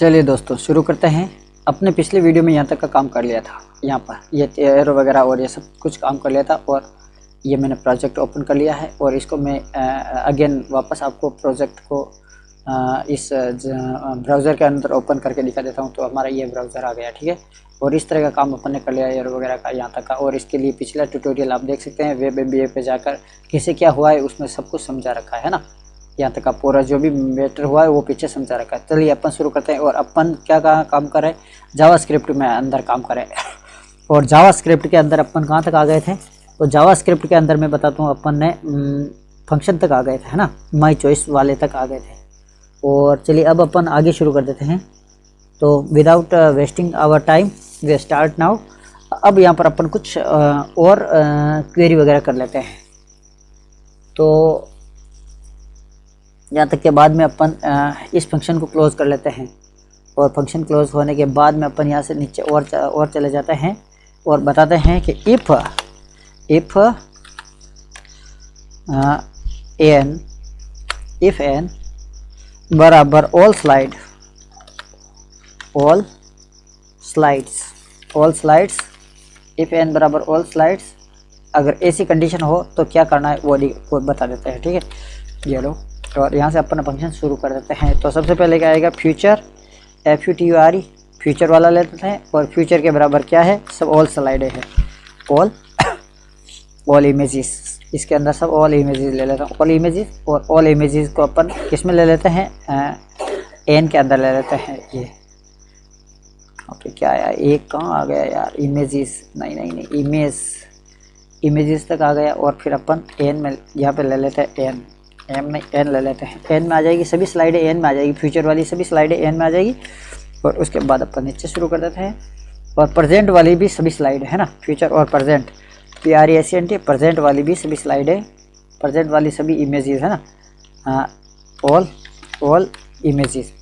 चलिए दोस्तों शुरू करते हैं। अपने पिछले वीडियो में यहाँ तक का काम कर लिया था, यहाँ पर ये एरो वगैरह और ये सब कुछ काम कर लिया था और ये मैंने प्रोजेक्ट ओपन कर लिया है और इसको मैं अगेन वापस आपको प्रोजेक्ट को इस ब्राउज़र के अंदर ओपन करके दिखा देता हूँ। तो हमारा ये ब्राउज़र आ गया, ठीक है। और इस तरह का काम अपन ने कर लिया एरो वगैरह का यहाँ तक का। और इसके लिए पिछला ट्यूटोरियल आप देख सकते हैं, वेब एमबीए पे जाकर कैसे क्या हुआ है उसमें सब कुछ समझा रखा है ना। यहाँ तक का पूरा जो भी मैटर हुआ है वो पीछे समझा रखा है। चलिए अपन शुरू करते हैं। और अपन क्या काम करें, जावास्क्रिप्ट में अंदर काम करें। और जावास्क्रिप्ट के अंदर अपन कहाँ तक आ गए थे, तो जावास्क्रिप्ट के अंदर मैं बताता हूँ अपन ने फंक्शन तक आ गए थे, है ना, माई चॉइस वाले तक आ गए थे। और चलिए अब अपन आगे शुरू कर देते हैं। तो without wasting our time we start now. अब यहाँ पर अपन कुछ और क्वेरी वगैरह कर लेते हैं। तो यहाँ तक के बाद में अपन इस फंक्शन को क्लोज़ कर लेते हैं। और फंक्शन क्लोज होने के बाद में अपन यहाँ से नीचे और चले जाते हैं और बताते हैं कि इफ़ एन बराबर ऑल स्लाइड्स इफ़ एन बराबर ऑल स्लाइड्स, अगर ऐसी कंडीशन हो तो क्या करना है वो बता देते हैं, ठीक है। ये लो, और यहाँ से अपन फंक्शन शुरू कर देते हैं। तो सबसे पहले क्या आएगा, फ्यूचर FUTURE, फ्यूचर वाला ले लेते हैं। और फ्यूचर के बराबर क्या है, सब ऑल स्लाइड है, ऑल इमेजेस। इसके अंदर सब ऑल इमेजेस ले लेता हूँ, ऑल इमेजेस। और ऑल इमेजेस को अपन किस में ले लेते हैं, एन के अंदर ले लेते हैं। ये ओके, क्या आया, एक कहाँ आ गया यार, इमेजेस, नहीं इमेजेस तक आ गया। और फिर अपन एन में यहाँ पे ले लेते हैं एन ले लेते हैं। एन में आ जाएगी सभी स्लाइडें, एन में आ जाएगी, फ्यूचर वाली सभी स्लाइडें एन में आ जाएगी। और उसके बाद अपन नीचे शुरू कर देते हैं। और प्रेजेंट वाली भी सभी स्लाइड है ना, फ्यूचर और प्रेजेंट, PRESENT, प्रेजेंट वाली भी सभी स्लाइडें, प्रेजेंट वाली सभी इमेजेस है ना, ऑल इमेजेस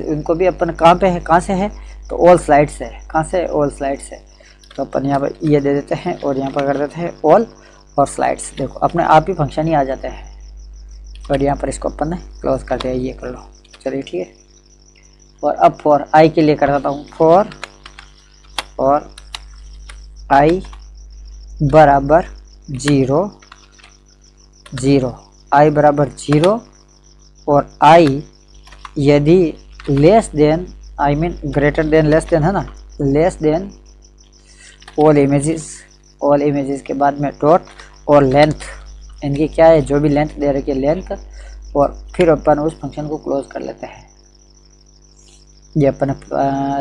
उनको भी अपन कहाँ पे है, कहाँ से है, तो ऑल स्लाइड्स है। कहाँ से, ऑल स्लाइड्स है। तो अपन यहाँ पर ये दे देते हैं और यहाँ पर कर देते हैं ऑल और स्लाइड्स। देखो अपने आप ही फंक्शन ही आ जाते हैं। और यहाँ पर इसको अपन ने क्लोज कर दिया, ये कर लो, चलिए ठीक है। और अब फॉर आई के लिए कर देता हूँ, फॉर आई बराबर 0 आई बराबर 0 और आई यदि less than, I mean greater than, less than है ना, लेस देन ऑल इमेजेस के बाद में डॉट और लेंथ, इनकी क्या है, जो भी लेंथ दे रखी है लेंथ। और फिर अपन उस फंक्शन को क्लोज कर लेते हैं। ये अपन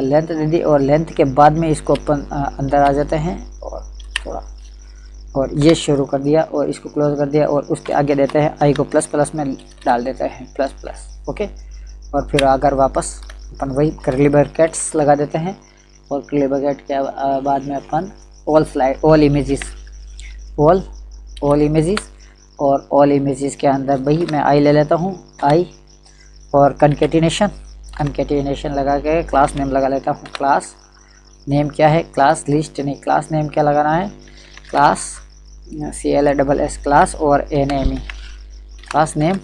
लेंथ दे दी और लेंथ के बाद में इसको अपन अंदर आ जाते हैं और थोड़ा, और ये शुरू कर दिया और इसको क्लोज कर दिया। और उसके आगे देते हैं आई को प्लस में डाल देते हैं, प्लस, ओके। और फिर अगर वापस अपन वही कर्ली ब्रैकेट्स लगा देते हैं। और कर्ली ब्रैकेट के बाद में अपन ऑल इमेजेस और ऑल इमेजेस के अंदर वही मैं आई ले लेता हूँ, आई। और कंकेटिनेशन लगा के क्लास नेम लगा लेता हूँ। क्लास नेम क्या है, क्लास लिस्ट नहीं, क्लास नेम क्या लगाना है, क्लास CLASS क्लास और NAME, class name,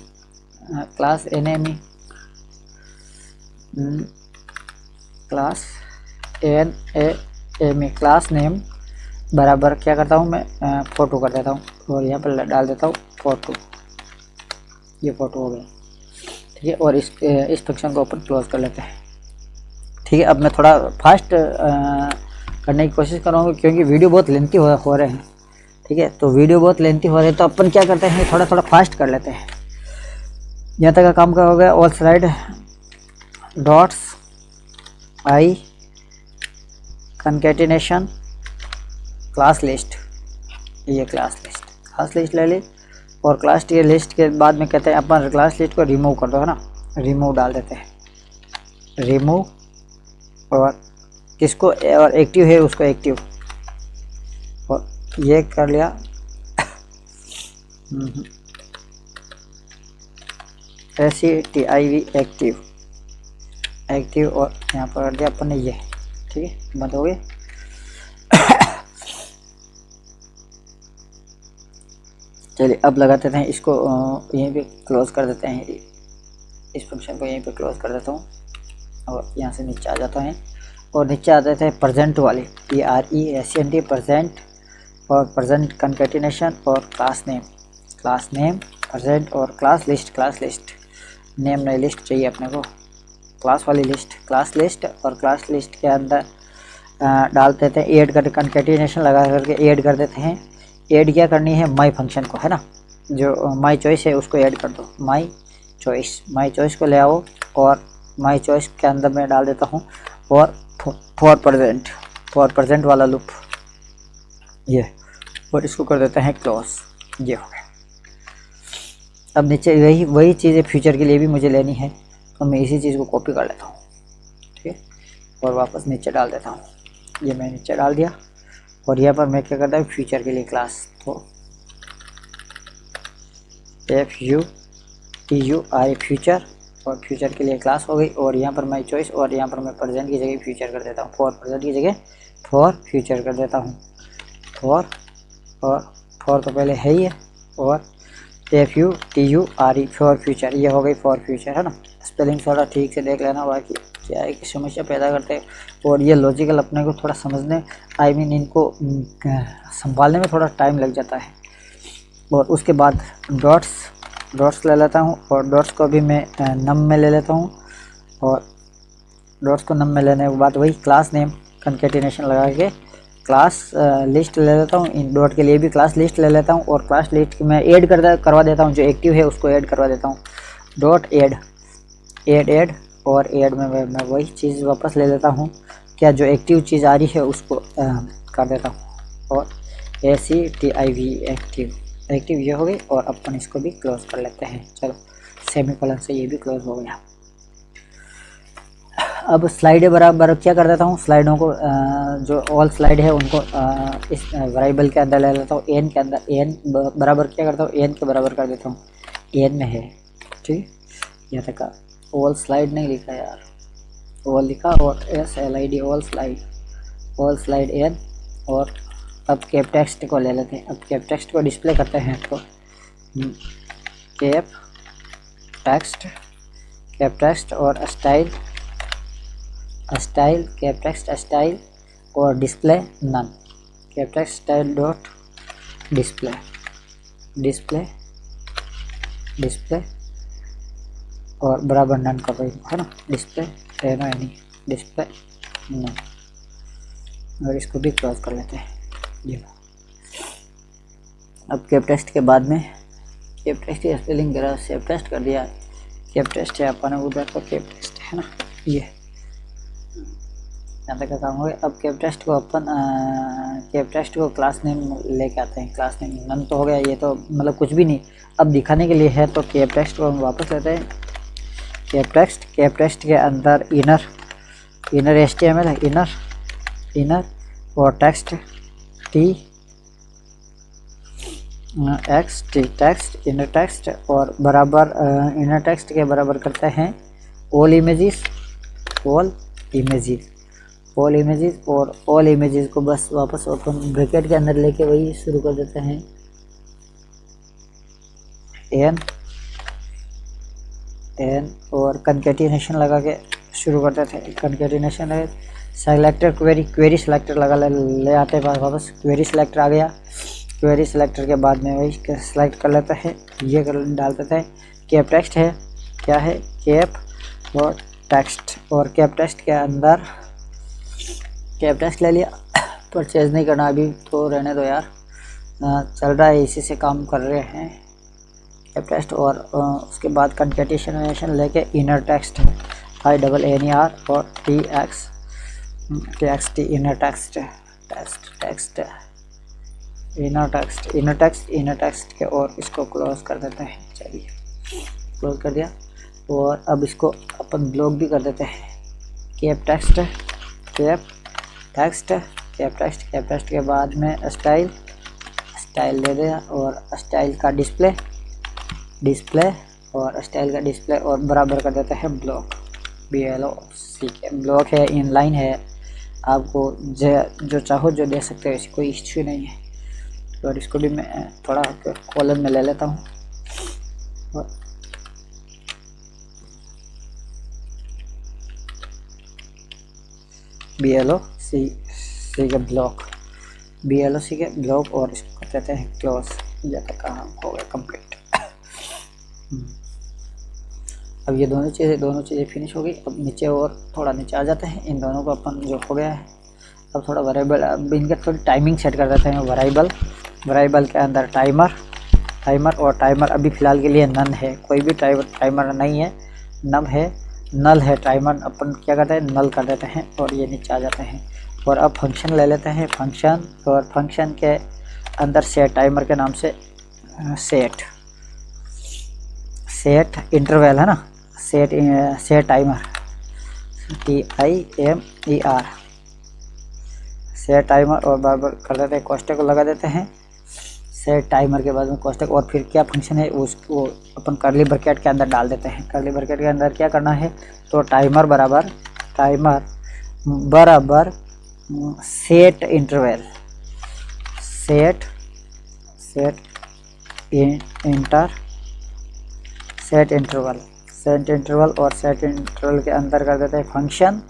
class NAME, class NAME, class name बराबर क्या करता हूँ मैं, फोटो कर देता हूँ। और यहाँ पर डाल देता हूँ फोटो, ये फोटो हो गया, ठीक है। और इस फंक्शन को अपन क्लोज कर लेते हैं, ठीक है। अब मैं थोड़ा फास्ट करने की कोशिश करूँगा क्योंकि वीडियो बहुत लेंथी हो रहे हैं, ठीक है। तो वीडियो बहुत लेंथी हो रहे हैं तो अपन क्या करते हैं, थोड़ा फास्ट कर लेते हैं। यहाँ तक का काम का हो गया, ऑल स्लाइड डॉट्स आई कंकेटिनेशन क्लास लिस्ट, ये क्लास लिस्ट ले ली। और क्लास लिस्ट के बाद में कहते हैं अपन क्लास लिस्ट को रिमूव कर दो, है ना, रिमूव डाल देते हैं, रिमूव। और किसको, और एक्टिव है उसको एक्टिव, और ये कर लिया SETIV एक्टिव। और यहाँ पर कर दिया अपन ने ये, ठीक है, बंद हो गए। चलिए अब लगाते हैं इसको, यहीं पे क्लोज कर देते हैं, इस फंक्शन को यहीं पे क्लोज कर देता हूँ। और यहाँ से नीचे आ जाता है और नीचे आ जाते हैं प्रेजेंट वाले PRESENT प्रेजेंट और प्रेजेंट कंकैटिनेशन और क्लास नेम प्रेजेंट और क्लास लिस्ट नेम नहीं लिस्ट चाहिए अपने को, क्लास वाली लिस्ट, क्लास लिस्ट और क्लास लिस्ट के अंदर डाल देते हैं ऐड कर कंकैटिनेशन लगा करके ऐड कर देते हैं। ऐड क्या करनी है, माई फंक्शन को है ना, जो माई चॉइस है उसको ऐड कर दो, माई चॉइस को ले आओ और माई चॉइस के अंदर मैं डाल देता हूँ और फॉर प्रेजेंट वाला लूप ये, और इसको कर देते हैं क्लोज। ये हो गया। अब नीचे वही चीज़ें फ्यूचर के लिए भी मुझे लेनी है, तो मैं इसी चीज़ को कॉपी कर लेता हूँ, ठीक है, और वापस नीचे डाल देता हूँ। ये मैं नीचे डाल दिया और यहाँ पर मैं क्या करता हूँ, फ्यूचर के लिए क्लास, तो FUTUR फ्यूचर, और फ्यूचर के लिए क्लास हो गई। और यहाँ पर माई चॉइस और यहाँ पर मैं प्रेजेंट की जगह फ्यूचर कर देता हूँ, फॉर प्रेजेंट की जगह फॉर फ्यूचर कर देता हूँ। फॉर तो पहले है ही है, और FUTURE फॉर फ्यूचर, ये हो गई फॉर फ्यूचर है ना। स्पेलिंग थोड़ा ठीक से देख लेना, बाकी क्या है कि समस्या पैदा करते हैं और ये लॉजिकल अपने को थोड़ा समझने इनको संभालने में थोड़ा टाइम लग जाता है। और उसके बाद डॉट्स ले लेता हूँ और डॉट्स को भी मैं नम में ले लेता हूँ, और डॉट्स को नम में लेने के बाद वही क्लास नेम कंकैटिनेशन लगा के क्लास लिस्ट ले लेता हूँ। इन डॉट के लिए भी क्लास लिस्ट ले लेता हूँ और क्लास लिस्ट में ऐड करवा देता हूँ, जो एक्टिव है उसको ऐड करवा देता हूँ। डॉट ऐड और ऐड में मैं वही चीज़ वापस ले लेता हूँ, क्या जो एक्टिव चीज़ आ रही है उसको कर देता हूँ। और ACTIV एक्टिव ये हो गई। और अपन इसको भी क्लोज कर लेते हैं। चलो सेमीकोलन से ये भी क्लोज हो गया। अब स्लाइडें बराबर क्या कर देता हूँ, स्लाइडों को जो ऑल स्लाइड है उनको इस वेरिएबल के अंदर ले लेता हूँ, एन के अंदर। एन बराबर क्या करता हूँ, एन के बराबर कर देता हूँ, एन में है, ठीक। यहाँ तक ऑल स्लाइड नहीं लिखा यार, ऑल लिखा और SLID ऑल स्लाइड एन। और अब कैप टेक्स्ट को ले लेते हैं। अब कैप टेक्स्ट को डिस्प्ले करते हैं, तो कैप टेक्स्ट और स्टाइल कैप टेक्स्ट स्टाइल और display none. Cap text style dot display और बराबर नन का भाई है ना, डिस्प्ले नन। और इसको भी क्लोज कर लेते हैं। ये अब कैप टेक्स्ट के बाद में कैप टेक्स्ट की स्पेलिंग वगैरह सेव टेस्ट कर दिया। कैप टेस्ट है अपन उधर तो कैप टेस्ट है ना, ये यहाँ तक का काम हो गया। अब कैप टेक्स्ट को अपन कैप टेक्स्ट को क्लास नेम लेके आते हैं। क्लास नेम नन तो हो गया, ये तो मतलब कुछ भी नहीं अब दिखाने के लिए है, तो कैप टेक्स्ट को हम वापस लेते हैं। कैप टेक्स्ट के अंदर इनर HTML है, इनर और टेक्स्ट टेक्स्ट इनर टेक्स्ट और बराबर इनर टेक्स्ट के बराबर करते हैं ऑल इमेजेस और ऑल इमेजेस को बस वापस ओपन ब्रैकेट के अंदर लेके वही शुरू कर देते हैं। एन और कंकैटिनेशन लगा के शुरू कर देते हैं। कंकैटिनेशन है सेलेक्टर क्वेरी सेलेक्टर लगा ले आते हैं वापस। क्वेरी सेलेक्टर आ गया। क्वेरी सेलेक्टर के बाद में वही सेलेक्ट कर लेते हैं, ये कर डाल देते हैं। कैप टेक्स्ट है, क्या है, कैप और टेक्स्ट। और कैप टेक्स्ट के अंदर कैप टेक्स्ट ले लिया। परचेज नहीं करना अभी, तो रहने दो यार, चल रहा है, इसी से काम कर रहे हैं कैप टेक्स्ट। और उसके बाद कंकैटिनेशन लेके इनर टेक्स्ट INNER और TXT inner text inner text के, और इसको क्लोज कर देते हैं। चलिए क्लोज कर दिया। और अब इसको अपन ब्लॉक भी कर देते हैं। कैप टेक्स्ट के बाद में स्टाइल दे दिया और स्टाइल का डिस्प्ले और स्टाइल का डिस्प्ले और बराबर कर देते हैं ब्लॉक BLOCK। ब्लॉक है, इनलाइन है, आपको जो चाहो जो दे सकते हो, ऐसी कोई इश्यू नहीं है। और इसको भी मैं थोड़ा कॉलम में ले लेता हूँ। BLOC के ब्लॉक, BLOC के ब्लॉक, और इसको कर देते हैं क्लोज। ये तक काम हो गया कंप्लीट। अब ये दोनों चीज़ें फिनिश हो गई। अब नीचे और थोड़ा नीचे आ जाते हैं, इन दोनों को अपन जो हो गया है। अब थोड़ा वेरिएबल, अब इनके थोड़ी टाइमिंग सेट कर देते हैं। वेरिएबल के अंदर टाइमर और टाइमर अभी फ़िलहाल के लिए नन है, कोई भी टाइमर नहीं है, नल है टाइमर। अपन क्या करते हैं, नल कर देते हैं और ये नीचे आ जाते हैं। और अब फंक्शन ले लेते हैं, और फंक्शन के अंदर सेट टाइमर के नाम से सेट इंटरवल है ना, set timer, TIMER, set timer. और बार कर देते हैं, कोष्टक को लगा देते हैं सेट टाइमर के बाद में कोष्टक। और फिर क्या फंक्शन है उसको अपन कर्ली ब्रैकेट के अंदर डाल देते हैं। कर्ली ब्रैकेट के अंदर क्या करना है, तो टाइमर बराबर सेट इंटरवल, सेट इंटरवल और सेट इंटरवल के अंदर कर देते हैं फंक्शन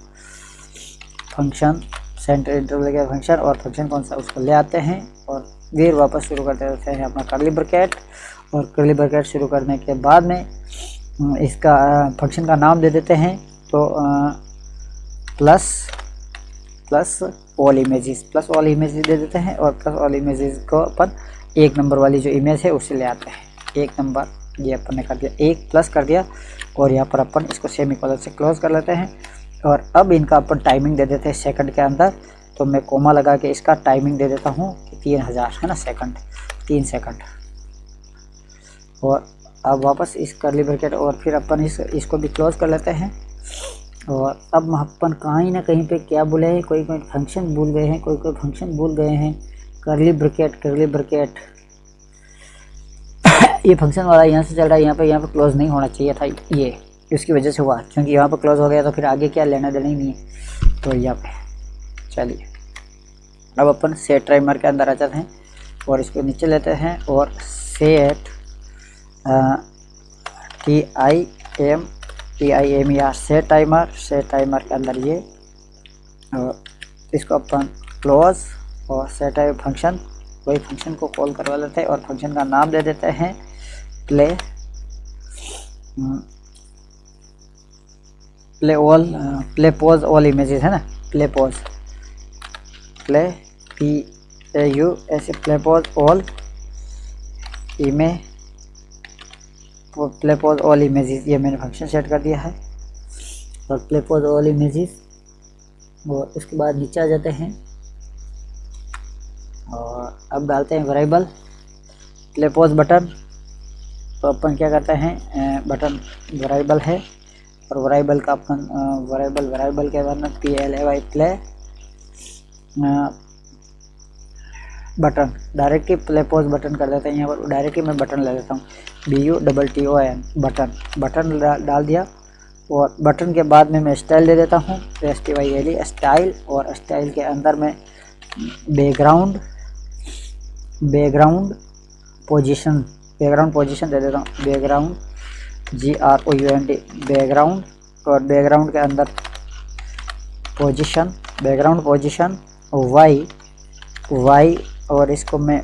सेंटर इंटरवल के फंक्शन। और फंक्शन कौन सा उसको ले आते हैं और फिर वापस शुरू कर देते हैं अपना कर्ली ब्रैकेट। और कर्ली ब्रैकेट शुरू करने के बाद में इसका फंक्शन का नाम दे देते हैं, तो प्लस ऑल इमेजेस दे देते हैं। और प्लस ऑल इमेजेस को अपन 1 नंबर वाली जो इमेज है उससे ले आते हैं। 1 नंबर ये अपन ने कर दिया, 1 प्लस कर दिया। और यहाँ पर अपन इसको सेमीकोलन से क्लोज कर लेते हैं। और अब इनका अपन टाइमिंग दे देते हैं सेकंड के अंदर। तो मैं कोमा लगा के इसका टाइमिंग दे देता हूँ कि 3000 है ना सेकंड, 3 सेकंड। और अब वापस इस कर्ली ब्रैकेट और फिर अपन इसको भी क्लोज कर लेते हैं। और अब अपन कहीं ना कहीं पे क्या भूले हैं, कोई फंक्शन भूल गए हैं, कोई फंक्शन भूल गए हैं। कर्ली ब्रैकेट ये फंक्शन वाला यहाँ से चल रहा है, यहाँ पे क्लोज नहीं होना चाहिए था, ये इसकी वजह से हुआ, क्योंकि यहाँ पर क्लोज हो गया तो फिर आगे क्या लेना देना ही नहीं है। तो यहाँ पे चलिए अब अपन सेट टाइमर के अंदर आ जाते हैं और इसको नीचे लेते हैं और सेट TIMER सेट टाइमर के अंदर ये, और इसको अपन क्लोज और सेट टाइम फंक्शन, वही फंक्शन को कॉल करवा लेते हैं और फंक्शन का नाम दे देते हैं प्ले पॉज ऑल इमेजेस है ना, प्ले पॉज ऑल इमेजेस, ये मैंने फंक्शन सेट कर दिया है। और प्ले पॉज ऑल इमेजेस, और उसके बाद नीचे आ जाते हैं और अब डालते हैं वेरिएबल प्ले पॉज बटन। तो अपन क्या करते हैं, बटन वेरिएबल है और वेरिएबल का अपन वेरिएबल के बाद में PLAY play button, directly play pause button कर देते हैं। यहाँ पर डायरेक्टली मैं बटन ले लेता हूँ, BUTTON बटन डाल दिया। और बटन के बाद में मैं स्टाइल दे देता हूँ, STYLE स्टाइल। और स्टाइल के अंदर मैं बैकग्राउंड पोजीशन दे देता हूँ, बैकग्राउंड GROUND बैकग्राउंड। और बैकग्राउंड के अंदर पोजीशन Y, और इसको मैं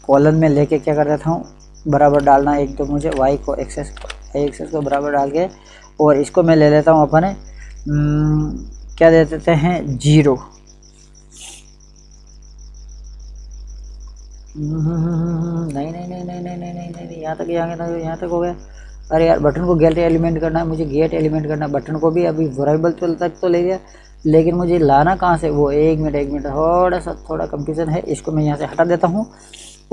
कॉलन में लेके क्या कर देता हूँ, बराबर डालना एक, तो मुझे Y को एक्सेस को बराबर डाल के, और इसको मैं ले लेता हूँ अपने क्या दे देते हैं 0। नहीं, यहाँ तक हो गया। अरे यार, बटन को गेट एलिमेंट करना है मुझे, बटन को भी अभी वेरिएबल तक तो ले गया, लेकिन मुझे लाना कहाँ से, वो एक मिनट थोड़ा कंफ्यूजन है। इसको मैं यहाँ से हटा देता हूँ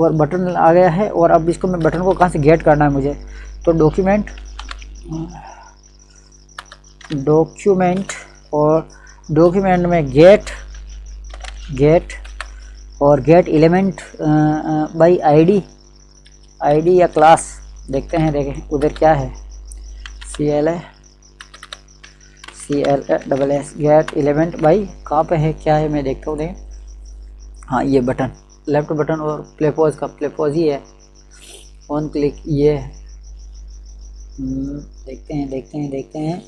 और बटन आ गया है। और अब इसको मैं बटन को कहाँ से गेट करना है मुझे, तो डॉक्यूमेंट और डॉक्यूमेंट में गेट और गेट एलिमेंट बाई आईडी या क्लास। देखें उधर क्या है, CLA गेट एलिमेंट बाई कहाँ पे है, क्या है, मैं देखता हूँ। हाँ, ये बटन, लेफ्ट बटन और प्ले पॉज का प्ले पॉज ही है, ऑन क्लिक ये है। देखते हैं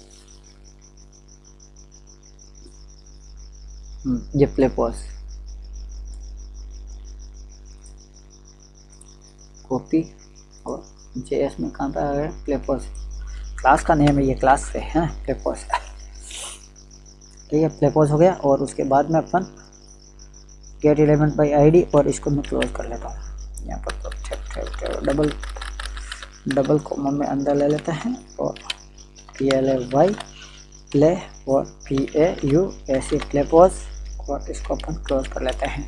ये प्ले पॉज, कॉपी और JS में कहाँ पे आ गया प्ले पॉज, क्लास का नेम है ये, क्लास से है प्ले पॉज। ठीक है, प्ले पॉज हो गया। और उसके बाद में अपन गेट एलिमेंट बाई ID और इसको मैं क्लोज कर लेता हूँ। यहाँ पर डबल कोमा में अंदर ले लेते हैं और PLAY प्ले और PAU प्ले पॉज और इसको अपन क्लोज कर लेते हैं।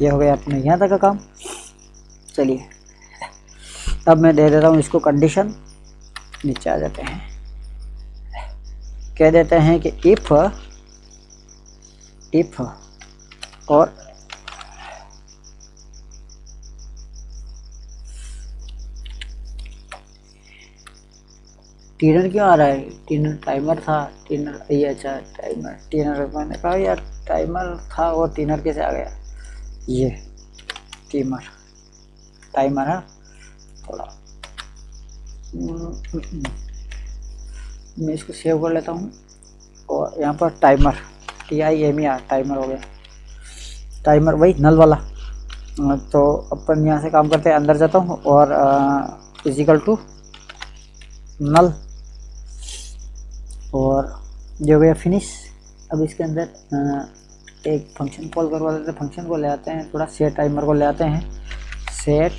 ये हो गया अपने यहाँ तक का काम। चलिए अब मैं दे देता हूँ इसको कंडीशन, नीचे आ जाते हैं, कह देते हैं कि इफ और टीनर क्यों आ रहा है, टीनर टाइमर था, टीनर ये अच्छा टीनर मैंने कहा यार टाइमर था और टीनर कैसे आ गया, ये टाइमर है थोड़ा। मैं इसको सेव कर लेता हूँ और यहाँ पर टाइमर TIMER टाइमर हो गया, टाइमर वही नल वाला। तो अपन यहाँ से काम करते हैं, अंदर जाता हूँ और इजिकल टू नल और जो गया फिनिश। अब इसके अंदर एक फंक्शन कॉल करवा देते हैं, फंक्शन को ले आते हैं, थोड़ा सेट टाइमर को ले आते हैं, सेट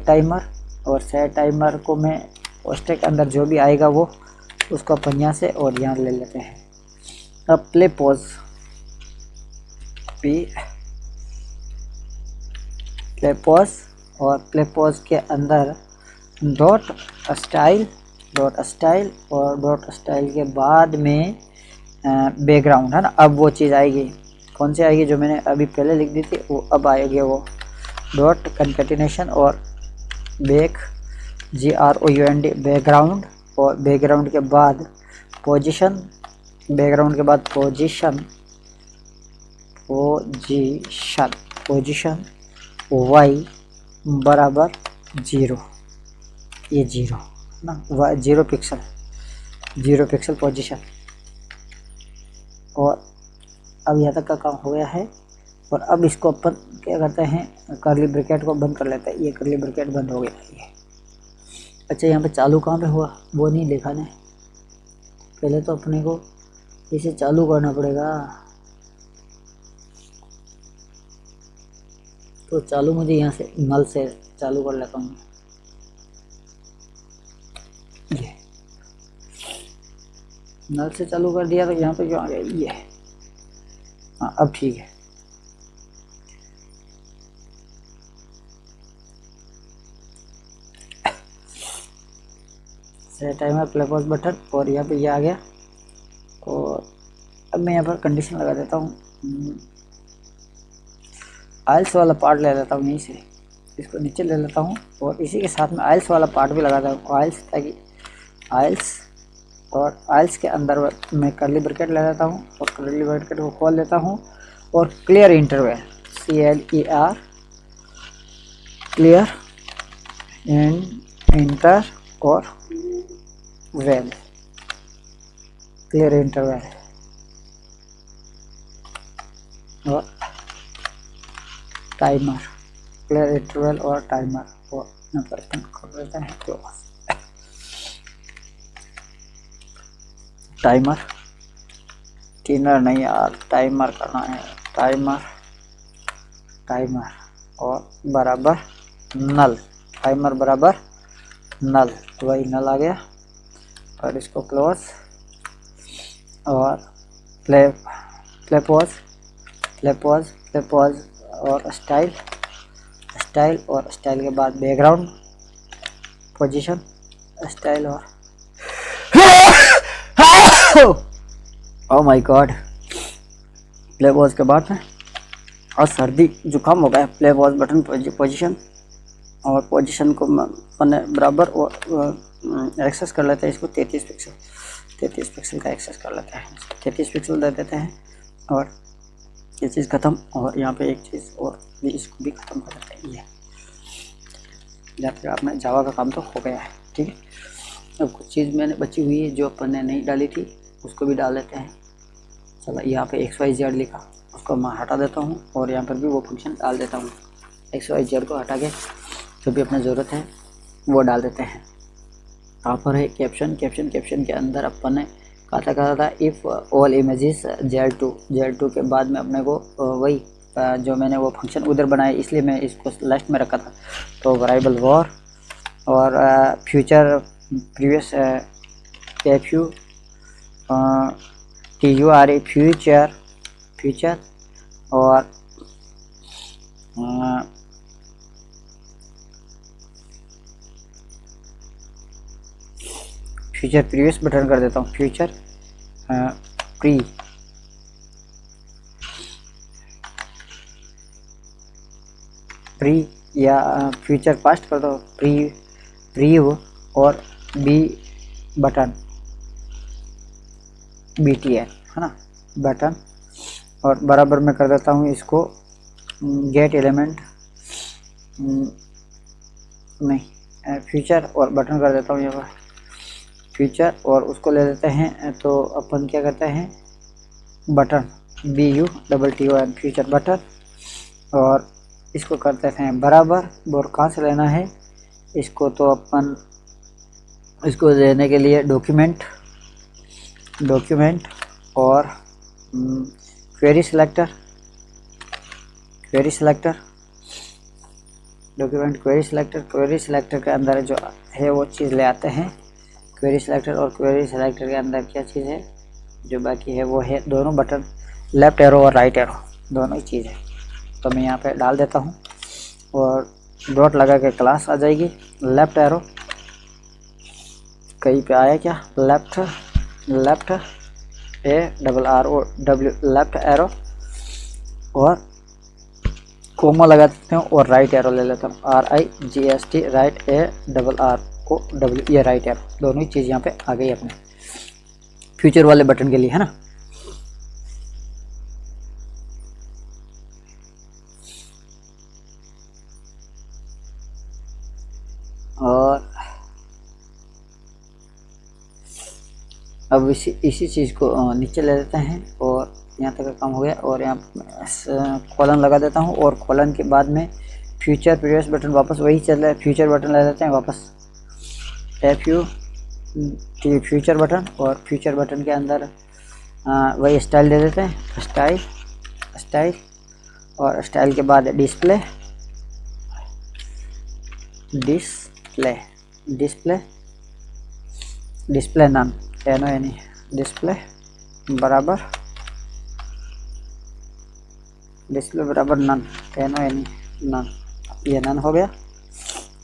टाइमर। और सेट टाइमर को मैं पोस्टर के अंदर जो भी आएगा वो उसको अपन यहाँ से और यहाँ ले लेते हैं। अब प्ले पॉज और प्ले पॉज के अंदर डॉट स्टाइल और डॉट स्टाइल के बाद में बैकग्राउंड है ना। अब वो चीज़ आएगी, कौन सी आएगी, जो मैंने अभी पहले लिख दी थी वो अब आएगी, वो डॉट कंकेटिनेशन और GROUND बैकग्राउंड और बैकग्राउंड के बाद पोजीशन Y बराबर 0, ये 0 ना, 0 पिक्सल पोजीशन। और अब यहाँ तक का काम हो गया है। और अब इसको अपन क्या करते हैं, कर्ली ब्रैकेट को बंद कर लेते हैं। ये कर्ली ब्रैकेट बंद हो गया ये। अच्छा, यहाँ पे चालू कहाँ पे हुआ वो नहीं लिखा ने, पहले तो अपने को इसे चालू करना पड़ेगा। तो चालू मुझे यहाँ से नल से चालू कर लेता हूँ। ये नल से चालू कर दिया तो यहाँ पे क्यों आ गया ये, हाँ अब ठीक है। Set timer play pause button और यहाँ पे ये आ गया। और अब मैं यहाँ पर कंडीशन लगा देता हूँ, आइल्स वाला पार्ट ले लेता हूँ, यहीं से इसको नीचे ले लेता हूँ और इसी के साथ में आइल्स वाला पार्ट भी लगाता हूँ, आइल्स, ताकि आइल्स के अंदर मैं कर्ली ब्रैकेट ले लेता हूँ और कर्ली ब्रैकेट को खोल लेता हूँ और clear interval CLER clear inter और वेल, क्लियर इंटरवल और टाइमर, क्लियर इंटरवल और टाइमर को यहाँ पर कर देते हैं क्लोज। टाइमर, टीनर नहीं यार, टाइमर करना है, टाइमर और बराबर नल, टाइमर बराबर नल, तो वही नल आ गया। और इसको क्लोज और प्ले पॉज और स्टाइल और स्टाइल के बाद बैकग्राउंड पोजीशन स्टाइल और oh my God, play pause के बाद में और सर्दी जुकाम हो गया। प्ले पॉज बटन पोजीशन और पोजीशन को मैंने बराबर और एक्सेस कर लेते हैं इसको 33 पिक्सल का एक्सेस कर लेते हैं, 33 पिक्सल दे देते हैं। और ये चीज़ ख़त्म और यहाँ पे एक चीज़ और भी, इसको भी ख़त्म कर देते हैं। ये जहाँ तक अपना जावा का काम तो हो गया है, ठीक है। अब कुछ चीज़ मैंने बची हुई है जो अपन ने नहीं डाली थी, उसको भी डाल देते हैं। चलो यहाँ पे XYZ लिखा, उसको मैं हटा देता हूँ और यहाँ पर भी वो फंक्शन डाल देता हूँ। XYZ को हटा के जो भी अपनी ज़रूरत है वो डाल देते हैं। यहाँ पर है कैप्शन के अंदर अपन ने कहा था इफ़ ऑल इमेजेस Z2 के बाद में अपने को वही जो मैंने वो फंक्शन उधर बनाया, इसलिए मैं इसको लास्ट में रखा था। तो वेरिएबल वॉर और future previous FU TURE future और फ्यूचर प्रीवियस बटन कर देता हूँ, फ्यूचर प्री या फ्यूचर पास्ट कर दो, प्रीव्यू और बी बटन BTN है ना, बटन। और बराबर में कर देता हूँ इसको गेट एलिमेंट नहीं फ्यूचर और बटन कर देता हूँ यहाँ पर फ्यूचर और उसको ले लेते हैं। तो अपन क्या करते हैं बटन BUTTON फ्यूचर बटन और इसको करते हैं बराबर। और कहाँ से लेना है इसको, तो अपन इसको लेने के लिए डॉक्यूमेंट और query selector document query selector के अंदर जो है वो चीज़ ले आते हैं क्वेरी सिलेक्टर। और क्वेरी सिलेक्टर के अंदर क्या चीज़ है जो बाकी है वो है दोनों बटन, लेफ़्ट एरो और राइट एरो, दोनों ही चीज़ है। तो मैं यहाँ पे डाल देता हूँ और डॉट लगा के क्लास आ जाएगी। लेफ़्ट एरो कहीं पे आया क्या, लेफ़्ट ARROW लेफ़्ट एरो और कोमा लगा देते हैं और राइट एरो ले लेता हूँ RIGST राइट ARROW ये राइट एरो, दोनों ही चीज़ यहाँ पे आ गई अपने फ्यूचर वाले बटन के लिए है ना। और अब इसी चीज़ को नीचे ले देते हैं और यहाँ तक का काम हो गया। और यहाँ कॉलन लगा देता हूँ और कॉलन के बाद में फ्यूचर प्रीवियस बटन वापस वही चल रहा है, फ्यूचर बटन ले लेते हैं वापस FU फ्यूचर बटन और फ्यूचर बटन के अंदर वही स्टाइल दे देते हैं, स्टाइल और स्टाइल के बाद डिस्प्ले नन डिस्प्ले बराबर नन नन, ये नन हो गया।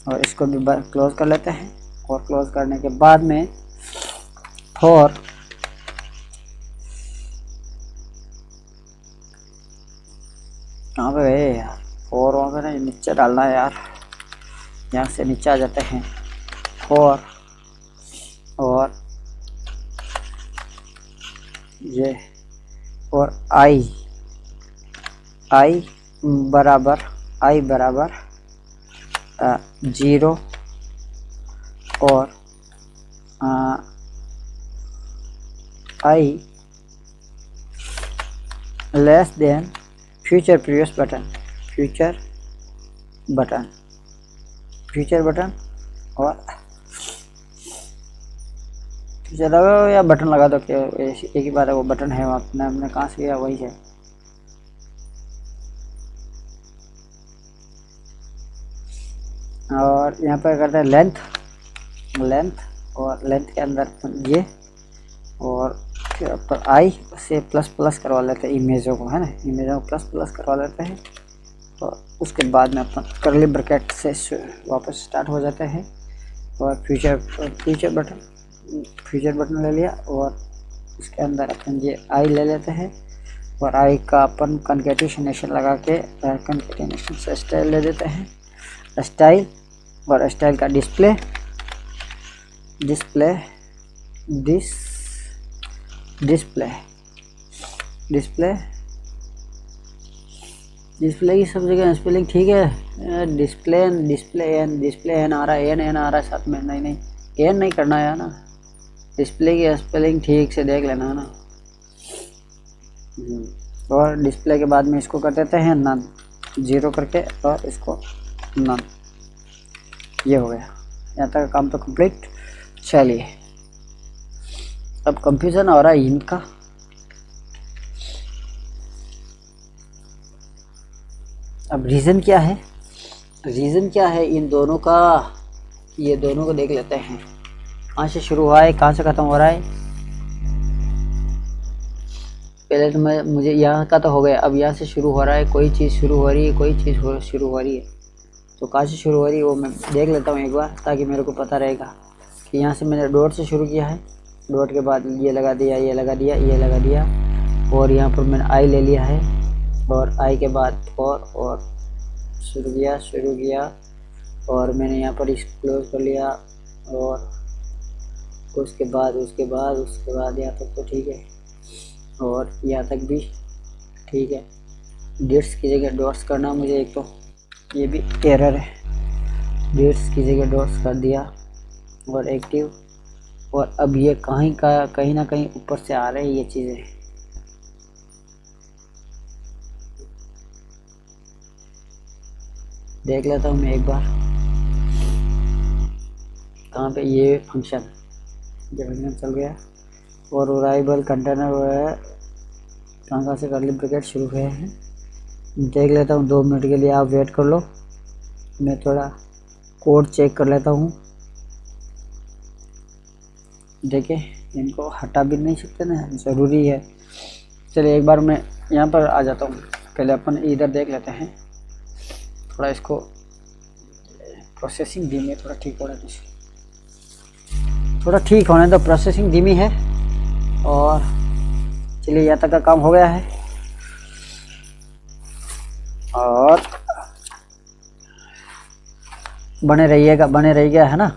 और इसको भी क्लोज कर लेते हैं और क्लोज करने के बाद में फॉर कहाँ पे गए यार, फॉर वहाँ पे नीचे डालना है यार, यहाँ से नीचे आ जाते हैं फॉर और ये और आई बराबर 0 और I less than future previous button और फ्यूचर लगाओ या बटन लगा दो, क्या एक ही बात है, वो बटन है आपने कहाँ से किया वही है। और यहाँ पर करते हैं लेंथ और लेंथ के अंदर ये और पर आई से प्लस करवा लेते हैं इमेजों को, है ना, इमेजों को प्लस करवा लेते हैं। और उसके बाद में अपन कर्ली ब्रैकेट से वापस स्टार्ट हो जाते हैं। और फ्यूचर बटन ले लिया और उसके अंदर अपन ये आई ले लेते हैं और आई का अपन कन्केटिनेशन लगा के कन्केटिनेशन से स्टाइल ले देते हैं, स्टाइल और स्टाइल का डिस्प्ले की सब जगह स्पेलिंग ठीक है। डिस्प्ले एन आ रहा है, एन आ रहा है साथ में, नहीं एन नहीं करना है ना, डिस्प्ले की स्पेलिंग ठीक से देख लेना है ना। और डिस्प्ले के बाद में इसको कर देते हैं नन, 0 करके, और इसको नन। ये हो गया, यहाँ तक काम तो कंप्लीट। चलिए अब कंफ्यूजन हो रहा है इनका। अब रीज़न क्या है, रीज़न क्या है इन दोनों का, ये दोनों को देख लेते हैं। कहाँ से शुरू हुआ है, कहाँ से ख़त्म हो रहा है। पहले तो मुझे यहाँ का तो हो गया, अब यहाँ से शुरू हो रहा है, कोई चीज़ शुरू हो रही है, कोई चीज़ शुरू हो रही है। तो कहाँ से शुरू हो रही है वो मैं देख लेता हूँ एक बार, ताकि मेरे को पता रहेगा कि यहाँ से मैंने डॉट से शुरू किया है, डॉट के बाद ये लगा दिया, ये लगा दिया, ये लगा दिया, और यहाँ पर मैंने आई ले लिया है, और आई के बाद और शुरू किया, और मैंने यहाँ पर इसको क्लोज कर लिया, और उसके बाद यहाँ तक तो ठीक है, और यहाँ तक भी ठीक है। डेट्स की जगह डॉट्स करना मुझे, एक तो ये भी एरर है, डेट्स की जगह डॉट्स कर दिया, और एक्टिव। और अब ये कहीं ना कहीं ऊपर से आ रहे हैं ये चीज़ें। देख लेता हूँ मैं एक बार कहाँ पे ये फंक्शन चल गया, और अराइवल कंटेनर है कहाँ से कर्ली ब्रैकेट शुरू हुए हैं। देख लेता हूँ, 2 मिनट के लिए आप वेट कर लो, मैं थोड़ा कोड चेक कर लेता हूँ। देखिए इनको हटा भी नहीं सकते ना, ज़रूरी है। चलिए एक बार मैं यहाँ पर आ जाता हूँ, पहले अपन इधर देख लेते हैं। थोड़ा इसको प्रोसेसिंग धीमी है, थोड़ा ठीक होने दो, प्रोसेसिंग धीमी है। और चलिए यहाँ तक का काम हो गया है, और बने रहिएगा है ना,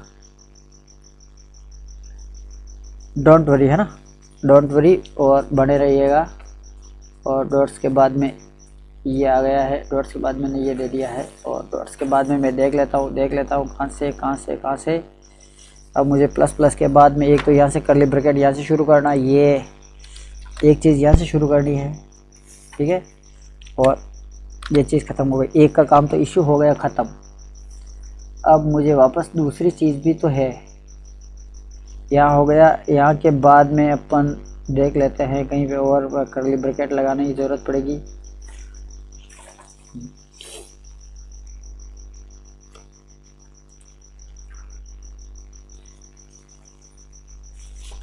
डोंट वरी है ना, डोंट वरी, और बने रहिएगा। और डॉट्स के बाद में ये आ गया है, डॉट्स के बाद मैंने ये दे दिया है, और डॉट्स के बाद में मैं देख लेता हूँ कहाँ से। अब मुझे प्लस के बाद में एक तो यहाँ से कर्ली ब्रैकेट यहाँ से शुरू करना, ये एक चीज़ यहाँ से शुरू करनी है, ठीक है। और ये चीज़ ख़त्म हो गई, एक का काम तो इशू हो गया ख़त्म। अब मुझे वापस दूसरी चीज़ भी तो है, यहाँ हो गया। यहाँ के बाद में अपन देख लेते हैं कहीं पे और कर्ली ब्रैकेट लगाने की ज़रूरत पड़ेगी।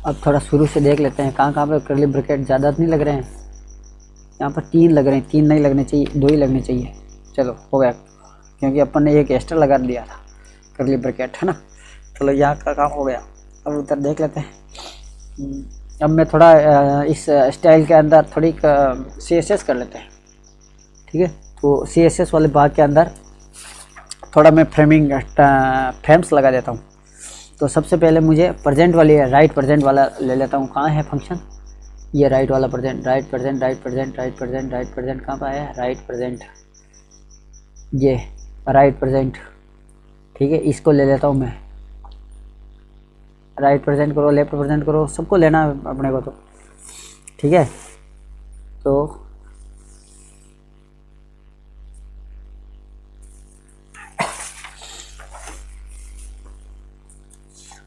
अब थोड़ा शुरू से देख लेते हैं कहाँ पे कर्ली ब्रैकेट ज़्यादा नहीं लग रहे हैं। यहाँ पर 3 लग रहे हैं, 3 नहीं लगने चाहिए, 2 ही लगने चाहिए। चलो हो गया, क्योंकि अपन ने एक एक्स्ट्रा लगा दिया था कर्ली ब्रैकेट, है ना। चलो यहाँ का काम हो गया। अब उधर देख लेते हैं। अब मैं थोड़ा इस स्टाइल के अंदर थोड़ी CSS कर लेते हैं, ठीक है। तो CSS वाले भाग के अंदर थोड़ा मैं फ्रेम्स लगा देता हूँ। तो सबसे पहले मुझे प्रेजेंट वाली राइट प्रेजेंट वाला ले लेता हूँ। कहाँ है फंक्शन, ये राइट वाला प्रेजेंट, राइट प्रेजेंट कहाँ पर है, राइट प्रेजेंट, ये राइट प्रेजेंट, ठीक है। इसको ले लेता हूँ मैं, राइट प्रेजेंट करो, लेफ्ट प्रेजेंट करो, सबको लेना है अपने को, तो ठीक है। तो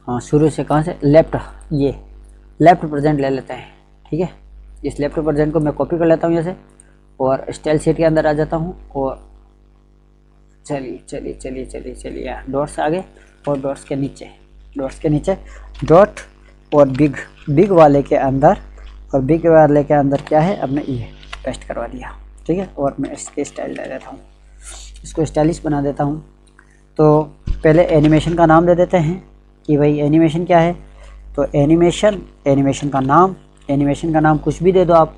हाँ, शुरू से कहाँ से, लेफ्ट, ये लेफ्ट प्रेजेंट ले लेते हैं, ठीक है। इस लेफ्ट प्रेजेंट को मैं कॉपी कर लेता हूँ जैसे, और स्टाइल शीट के अंदर आ जाता हूँ। और चलिए डॉट्स आगे, और डॉट्स के नीचे डॉट, और बिग वाले के अंदर, और बिग वाले के अंदर क्या है, अब मैं ये पेस्ट करवा दिया, ठीक है। और मैं इसके स्टाइल दे देता हूँ, इसको स्टाइलिश बना देता हूँ। तो पहले एनिमेशन का नाम दे देते हैं कि भाई एनिमेशन क्या है। तो एनिमेशन का नाम कुछ भी दे दो आप,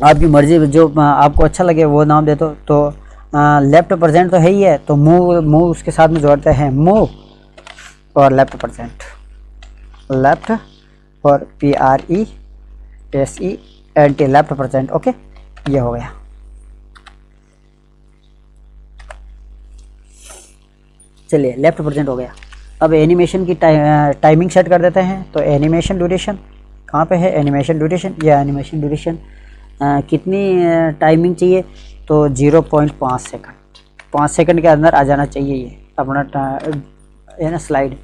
आपकी मर्जी, जो आपको अच्छा लगे वो नाम दे दो। तो लेफ्ट प्रेजेंट तो है ही है, तो मूव उसके साथ में जोड़ते हैं, मूव और लेफ्ट प्रेजेंट, लेफ्ट और PRESENT, लेफ्ट प्रेजेंट, ओके। ये हो गया। चलिए लेफ्ट प्रेजेंट हो गया। अब एनिमेशन की टाइमिंग सेट कर देते हैं। तो एनिमेशन ड्यूरेशन कहाँ पे है एनिमेशन ड्यूरेशन। यह एनिमेशन ड्यूरेशन कितनी टाइमिंग चाहिए, तो 0.5 सेकंड, 5 सेकंड के अंदर आ जाना चाहिए ये अपना है ना स्लाइड।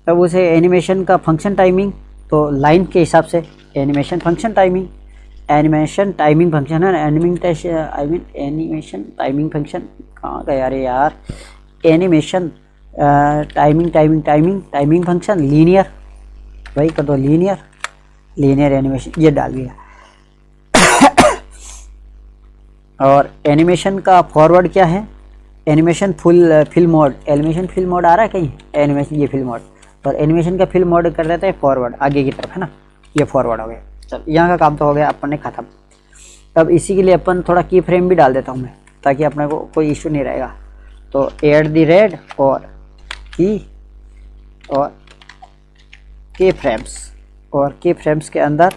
तब उसे एनिमेशन का फंक्शन टाइमिंग, तो लाइन के हिसाब से animation function timing, animation timing function है, एनिमेशन टाइमिंग फंक्शन कहाँ गया यार यार, एनिमेशन टाइमिंग फंक्शन लीनियर, वही कर दो लीनियर एनिमेशन, ये डाल दिया। और एनिमेशन का फॉरवर्ड क्या है, animation fill mode, animation fill mode आ रहा है कहीं, एनिमेशन ये फिल मोड, और एनिमेशन का फिल मोड कर देते हैं फॉरवर्ड आगे की तरफ, है ना, ये फॉरवर्ड हो गया। चल यहाँ का काम तो हो गया, अपन ने खत्म। तब इसी के लिए अपन थोड़ा की फ्रेम भी डाल देता हूँ मैं, ताकि अपने को कोई इशू नहीं रहेगा। तो एड द रेड और की फ्रेम्स, और की फ्रेम्स के अंदर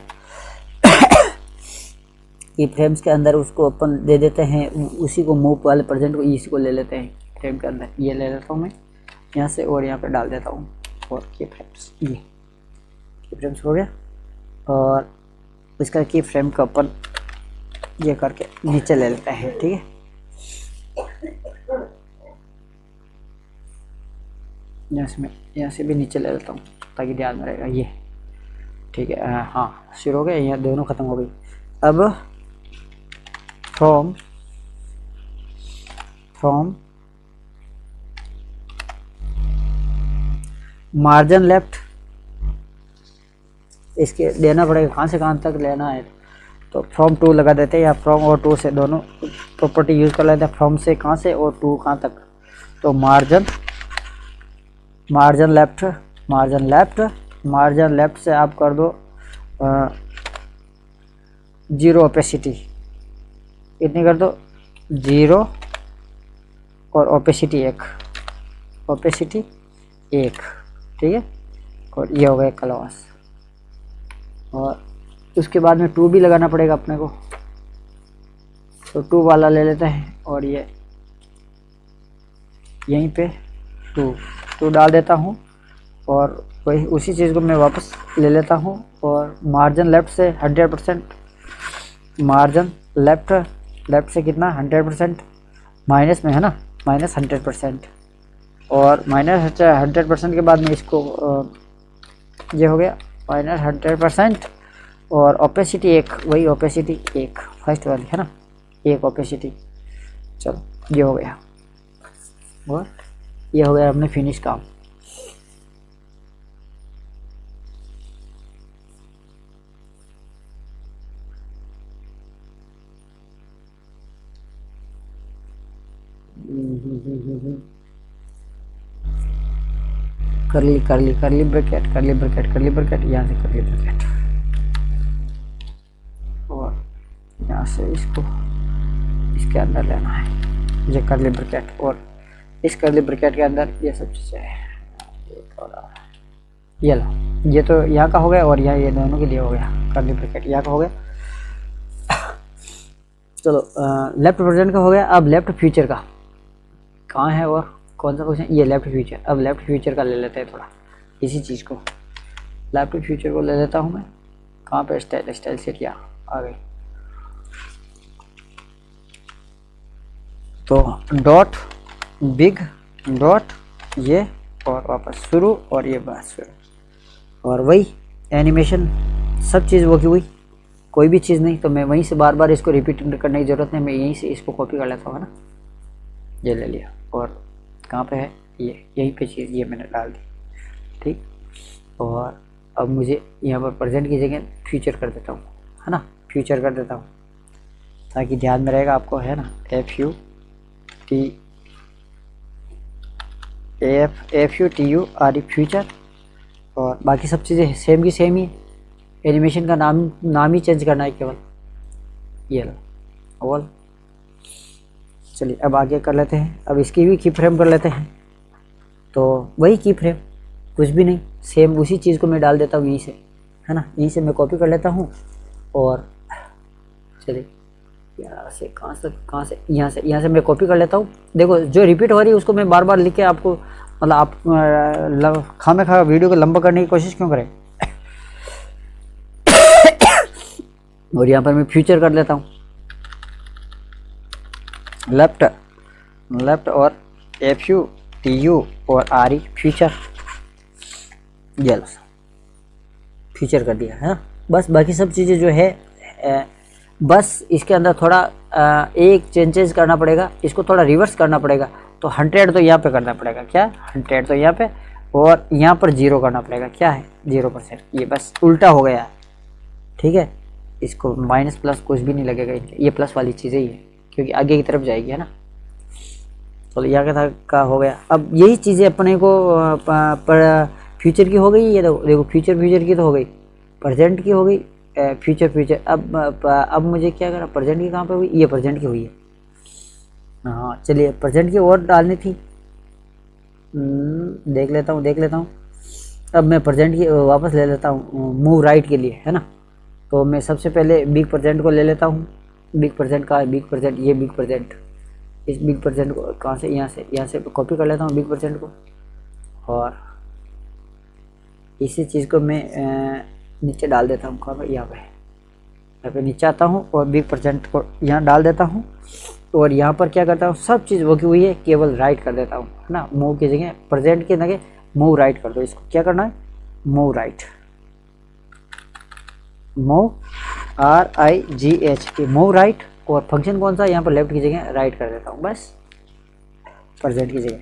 की फ्रेम्स के अंदर उसको अपन दे देते हैं, उसी को मूव वाले प्रेजेंट को इसी को ले लेते हैं फ्रेम के अंदर, ये ले लेता हूँ मैं यहाँ से और यहाँ पे डाल देता हूँ, और की फ्रेम्स, ये की फ्रेम्स हो गया। और इसका की फ्रेम का अपन ये करके नीचे ले लेते हैं, ठीक है। यहाँ से भी नीचे ले लेता हूँ ताकि ध्यान में रहेगा, ये ठीक है। हाँ शुरू हो गया, यहाँ दोनों ख़त्म हो गई। अब फ्रॉम मार्जिन लेफ्ट, इसके देना पड़ेगा कहाँ से कहाँ तक लेना है, तो फ्रॉम टू लगा देते हैं, या फ्रॉम और टू से दोनों प्रॉपर्टी यूज़ कर लेते हैं। फ्रॉम से कहाँ से और टू कहाँ तक, तो मार्जिन लेफ्ट से आप कर दो 0 ओपेसिटी, इतनी कर दो 0 और ओपेसिटी 1, ठीक है। और ये हो गया क्लॉस, और उसके बाद में 2 भी लगाना पड़ेगा अपने को, तो 2 वाला ले लेते हैं, और ये यहीं पे 2 डाल देता हूँ, और वही उसी चीज़ को मैं वापस ले लेता हूँ। और मार्जिन लेफ्ट से 100%, मार्जिन लेफ्ट से कितना 100%, माइनस में है ना, माइनस 100%, और माइनस 100% के बाद में इसको ये हो गया माइनस 100%, और ओपेसिटी 1, वही ओपेसिटी 1 फर्स्ट वाली है ना, 1 ओपेसिटी। चलो ये हो गया, और ये हो गया हमने फिनिश काम। करली ब्रैकेट यहाँ से करली ब्रैकेट, और यहाँ से इसको इसके अंदर लेना है, ये करली ब्रैकेट, और इस करली ब्रैकेट के अंदर ये सब चीज़ें हैं, ये लो, ये तो यहाँ का हो गया, और यहाँ ये दोनों के लिए हो गया, करली ब्रैकेट यहाँ का हो गया। चलो लेफ्ट प्रेजेंट का हो गया। अब लेफ्ट फ्यूचर का कहाँ है, और कौन सा क्वेश्चन, ये लेफ्ट फ्यूचर। अब लेफ्ट फ्यूचर का ले लेते हैं थोड़ा, इसी चीज़ को लेफ्ट फ्यूचर को ले लेता हूँ मैं। कहाँ पे स्टाइल सेट यहाँ आ गई, तो डॉट बिग डॉट ये, और वापस शुरू, और ये बस शुरू, और वही एनिमेशन सब चीज़ वो की हुई, कोई भी चीज़ नहीं। तो मैं वहीं से बार बार इसको रिपीट करने की ज़रूरत नहीं, मैं यहीं से इसको कॉपी कर लेता हूँ ना, ये ले लिया, और कहाँ पे है ये, यहीं पे चीज़ ये मैंने डाल दी, ठीक। और अब मुझे यहाँ पर प्रेजेंट की जगह फ्यूचर कर देता हूँ, है ना, फ्यूचर कर देता हूँ ताकि ध्यान में रहेगा आपको, है ना। FUTURE फ्यूचर, और बाकी सब चीज़ें सेम की सेम ही, एनिमेशन का नाम ही चेंज करना है केवल, ये लो ऑल। चलिए अब आगे कर लेते हैं, अब इसकी भी की फ्रेम कर लेते हैं। तो वही की फ्रेम, कुछ भी नहीं, सेम उसी चीज़ को मैं डाल देता हूँ यहीं से, है ना, यहीं से मैं कॉपी कर लेता हूँ। और चलिए यहाँ से कहाँ से यहाँ से मैं कॉपी कर लेता हूँ। देखो जो रिपीट हो रही है उसको मैं बार बार लिख के आपको, मतलब आप खामे खा वीडियो को लंबा करने की कोशिश क्यों करें। और यहाँ पर मैं फ्यूचर कर लेता हूँ, लेफ्ट और FUTU और RE फ्यूचर, ये लो फ्यूचर कर दिया है। बस बाकी सब चीज़ें जो है बस इसके अंदर थोड़ा एक चेंजेस करना पड़ेगा, इसको थोड़ा रिवर्स करना पड़ेगा। तो 100 तो यहाँ पे करना पड़ेगा, क्या 100 तो यहाँ पे, और यहाँ पर 0 करना पड़ेगा, क्या है 0%। ये बस उल्टा हो गया है, ठीक है। इसको माइनस प्लस कुछ भी नहीं लगेगा, ये प्लस वाली चीज़ें ही है क्योंकि आगे की तरफ जाएगी, है ना। तो यहाँ का हो गया। अब यही चीज़ें अपने को फ्यूचर की हो गई, ये देखो फ्यूचर की तो हो गई, प्रेजेंट की हो गई, फ्यूचर। अब मुझे क्या करना, प्रेजेंट की कहाँ पे हुई, ये प्रेजेंट की हुई है। हाँ चलिए प्रेजेंट की और डालनी थी, देख लेता हूँ। अब मैं प्रेजेंट की वापस ले लेता हूँ मूव राइट के लिए, है ना। तो मैं सबसे पहले बिग प्रेजेंट को ले लेता हूँ। बिग प्रेजेंट का बिग प्रेजेंट, ये बिग प्रेजेंट, इस बिग प्रेजेंट को कहाँ से, यहाँ से कॉपी कर लेता हूँ बिग प्रेजेंट को, और इसी चीज़ को मैं नीचे डाल देता हूँ। कहाँ पे, यहाँ पे नीचे आता हूँ और बिग प्रेजेंट को यहाँ डाल देता हूँ। और यहाँ पर क्या करता हूँ, सब चीज़ वो की हुई है, केवल राइट कर देता हूँ, है ना। मूव की जगह प्रेजेंट की जगह मूव राइट कर दो। इसको क्या करना है, move right, move RIGHT, move right. और फंक्शन कौन सा, यहाँ पर लेफ्ट की जगह राइट कर देता हूँ, बस प्रेजेंट की जगह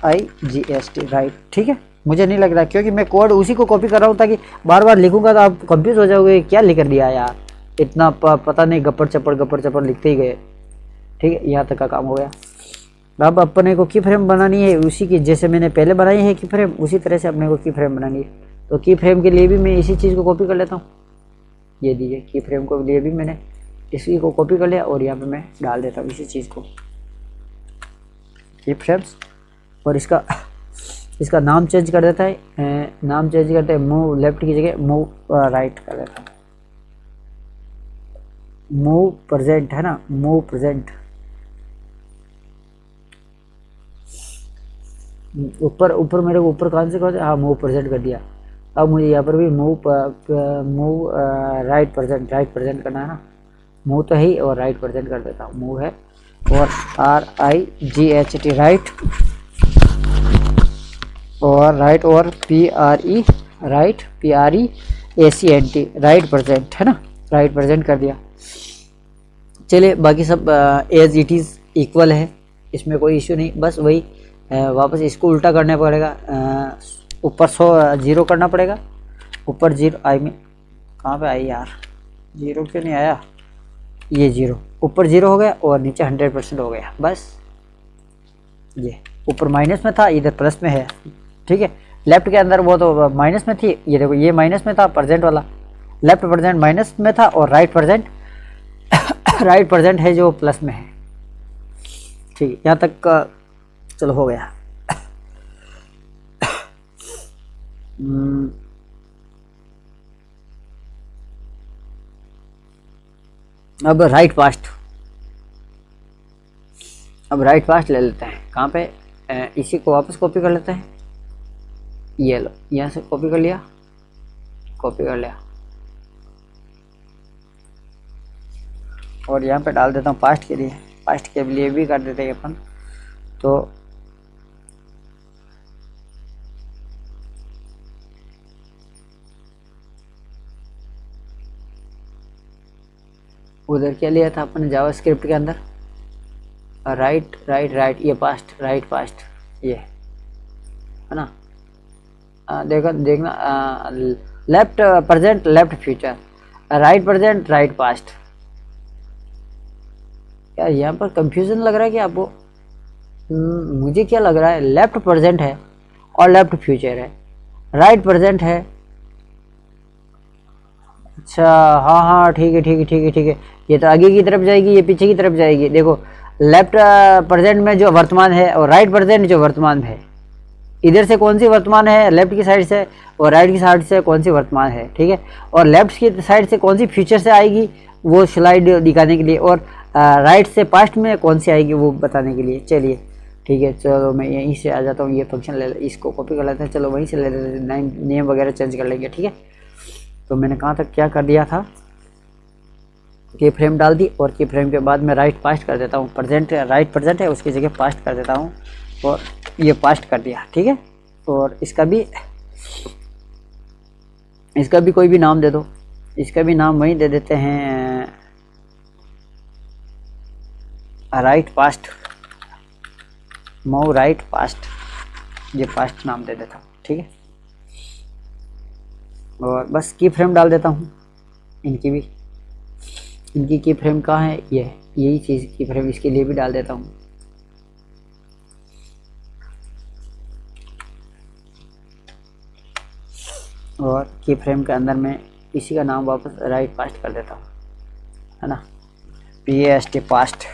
RIGHT राइट, ठीक है। मुझे नहीं लग रहा क्योंकि मैं कोड उसी को कॉपी कर रहा हूँ, ताकि बार बार लिखूंगा तो आप कंफ्यूज हो जाओगे, क्या लिख कर दिया यार, इतना पता नहीं, गप्पड़ चप्पड़ लिखते ही गए, ठीक है। यहाँ तक का काम हो गया। अब अपने को की फ्रेम बनानी है उसी की, जैसे मैंने पहले बनाई है की फ्रेम, उसी तरह से अपने को की फ्रेम बनानी है। तो की फ्रेम के लिए भी मैं इसी चीज़ को कॉपी कर लेता हूँ, ये दीजिए, की फ्रेम को लिए भी मैंने इसी को कॉपी कर लिया और यहाँ पे मैं डाल देता हूँ इसी चीज़ को, की फ्रेम्स। और इसका नाम चेंज कर देता है, नाम चेंज करते हैं, मूव लेफ्ट की जगह मूव राइट कर देता हूँ, मूव प्रेजेंट, है ना, मूव प्रेजेंट। ऊपर मेरे को ऊपर कौन से कर दिया, हाँ मूव प्रेजेंट कर दिया। अब मुझे यहाँ पर भी मूव राइट प्रेजेंट करना है ना, मूव तो है ही, और राइट प्रेजेंट कर देता हूँ, मूव है, और RIGHT राइट, और राइट, और PRE right, PREACNT right present, है ना, राइट प्रेजेंट कर दिया। चलिए बाकी सब एज इट इज़ इक्वल है, इसमें कोई इश्यू नहीं। बस वही वापस इसको उल्टा करना पड़ेगा, ऊपर 0 करना पड़ेगा, ऊपर 0 आई में कहाँ पे आई यार, 0 क्यों नहीं आया, ये 0 ऊपर 0 हो गया और नीचे 100% हो गया। बस ये ऊपर माइनस में था, इधर प्लस में है, ठीक है। लेफ्ट के अंदर वो तो माइनस में थी, ये देखो ये माइनस में था प्रेजेंट वाला, लेफ्ट प्रेजेंट माइनस में था, और राइट प्रेजेंट है जो प्लस में है, ठीक है। यहाँ तक का चलो हो गया। अब राइट पास्ट ले लेते हैं, कहाँ पे, इसी को वापस कॉपी कर लेते हैं, ये लो, यहाँ से कॉपी कर लिया, और यहाँ पे डाल देता हूँ पास्ट के लिए भी कर देते हैं अपन। तो उधर क्या लिया था अपन जावास्क्रिप्ट के अंदर, राइट, ये पास्ट ये है ना, देखना left present left future, right present right past. यार यहाँ पर कंफ्यूजन लग रहा है कि आपको, मुझे क्या लग रहा है, लेफ्ट प्रेजेंट है और लेफ्ट फ्यूचर है, राइट प्रेजेंट है, अच्छा हाँ ठीक है। ये तो आगे की तरफ जाएगी, ये पीछे की तरफ जाएगी। देखो लेफ्ट प्रेजेंट में जो वर्तमान है और राइट प्रेजेंट जो वर्तमान है, इधर से कौन सी वर्तमान है, लेफ्ट की साइड से, और राइट की साइड से कौन सी वर्तमान है, ठीक है। और लेफ्ट की साइड से कौन सी फ्यूचर से आएगी वो स्लाइड दिखाने के लिए, और राइट से पास्ट में कौन सी आएगी वो बताने के लिए। चलिए ठीक है, चलो मैं यहीं से आ जाता हूँ, ये फंक्शन ले, इसको कॉपी कर लेते हैं, चलो वहीं से ले लेते हैं, नेम वगैरह चेंज कर लेंगे, ठीक है। तो मैंने कहाँ तक क्या कर दिया था, की फ्रेम डाल दी और की फ्रेम के बाद मैं राइट पास्ट कर देता हूँ, प्रेजेंट राइट प्रेजेंट है उसकी जगह पास्ट कर देता हूँ और ये पास्ट कर दिया। ठीक है, और इसका भी कोई भी नाम दे दो, इसका भी नाम वही दे देते हैं right past, move right past, ये पास्ट नाम दे देता हूँ। ठीक है, और बस की फ्रेम डाल देता हूँ। इनकी की फ्रेम कहाँ है, यही चीज़ की फ्रेम इसके लिए भी डाल देता हूँ। और की फ्रेम के अंदर मैं इसी का नाम वापस राइट पास्ट कर देता हूँ, है ना, PAST पास्ट,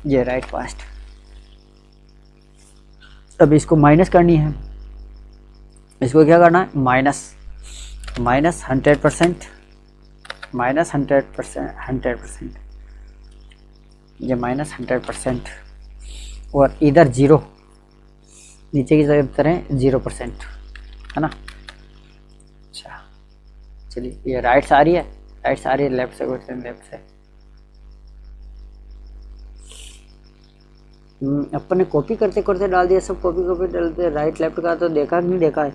ये राइट पास्ट। अब इसको माइनस करनी है, इसको क्या करना है, माइनस 100%, माइनस 100%, ये माइनस 100% और इधर 0, नीचे की तरफ करें 0%, है ना। अच्छा चलिए, ये राइट से आ रही है, लेफ्ट से लेफ्ट से। अपन ने कॉपी करते करते डाल दिया, सब कॉपी डालते, राइट लेफ्ट का तो देखा नहीं देखा है,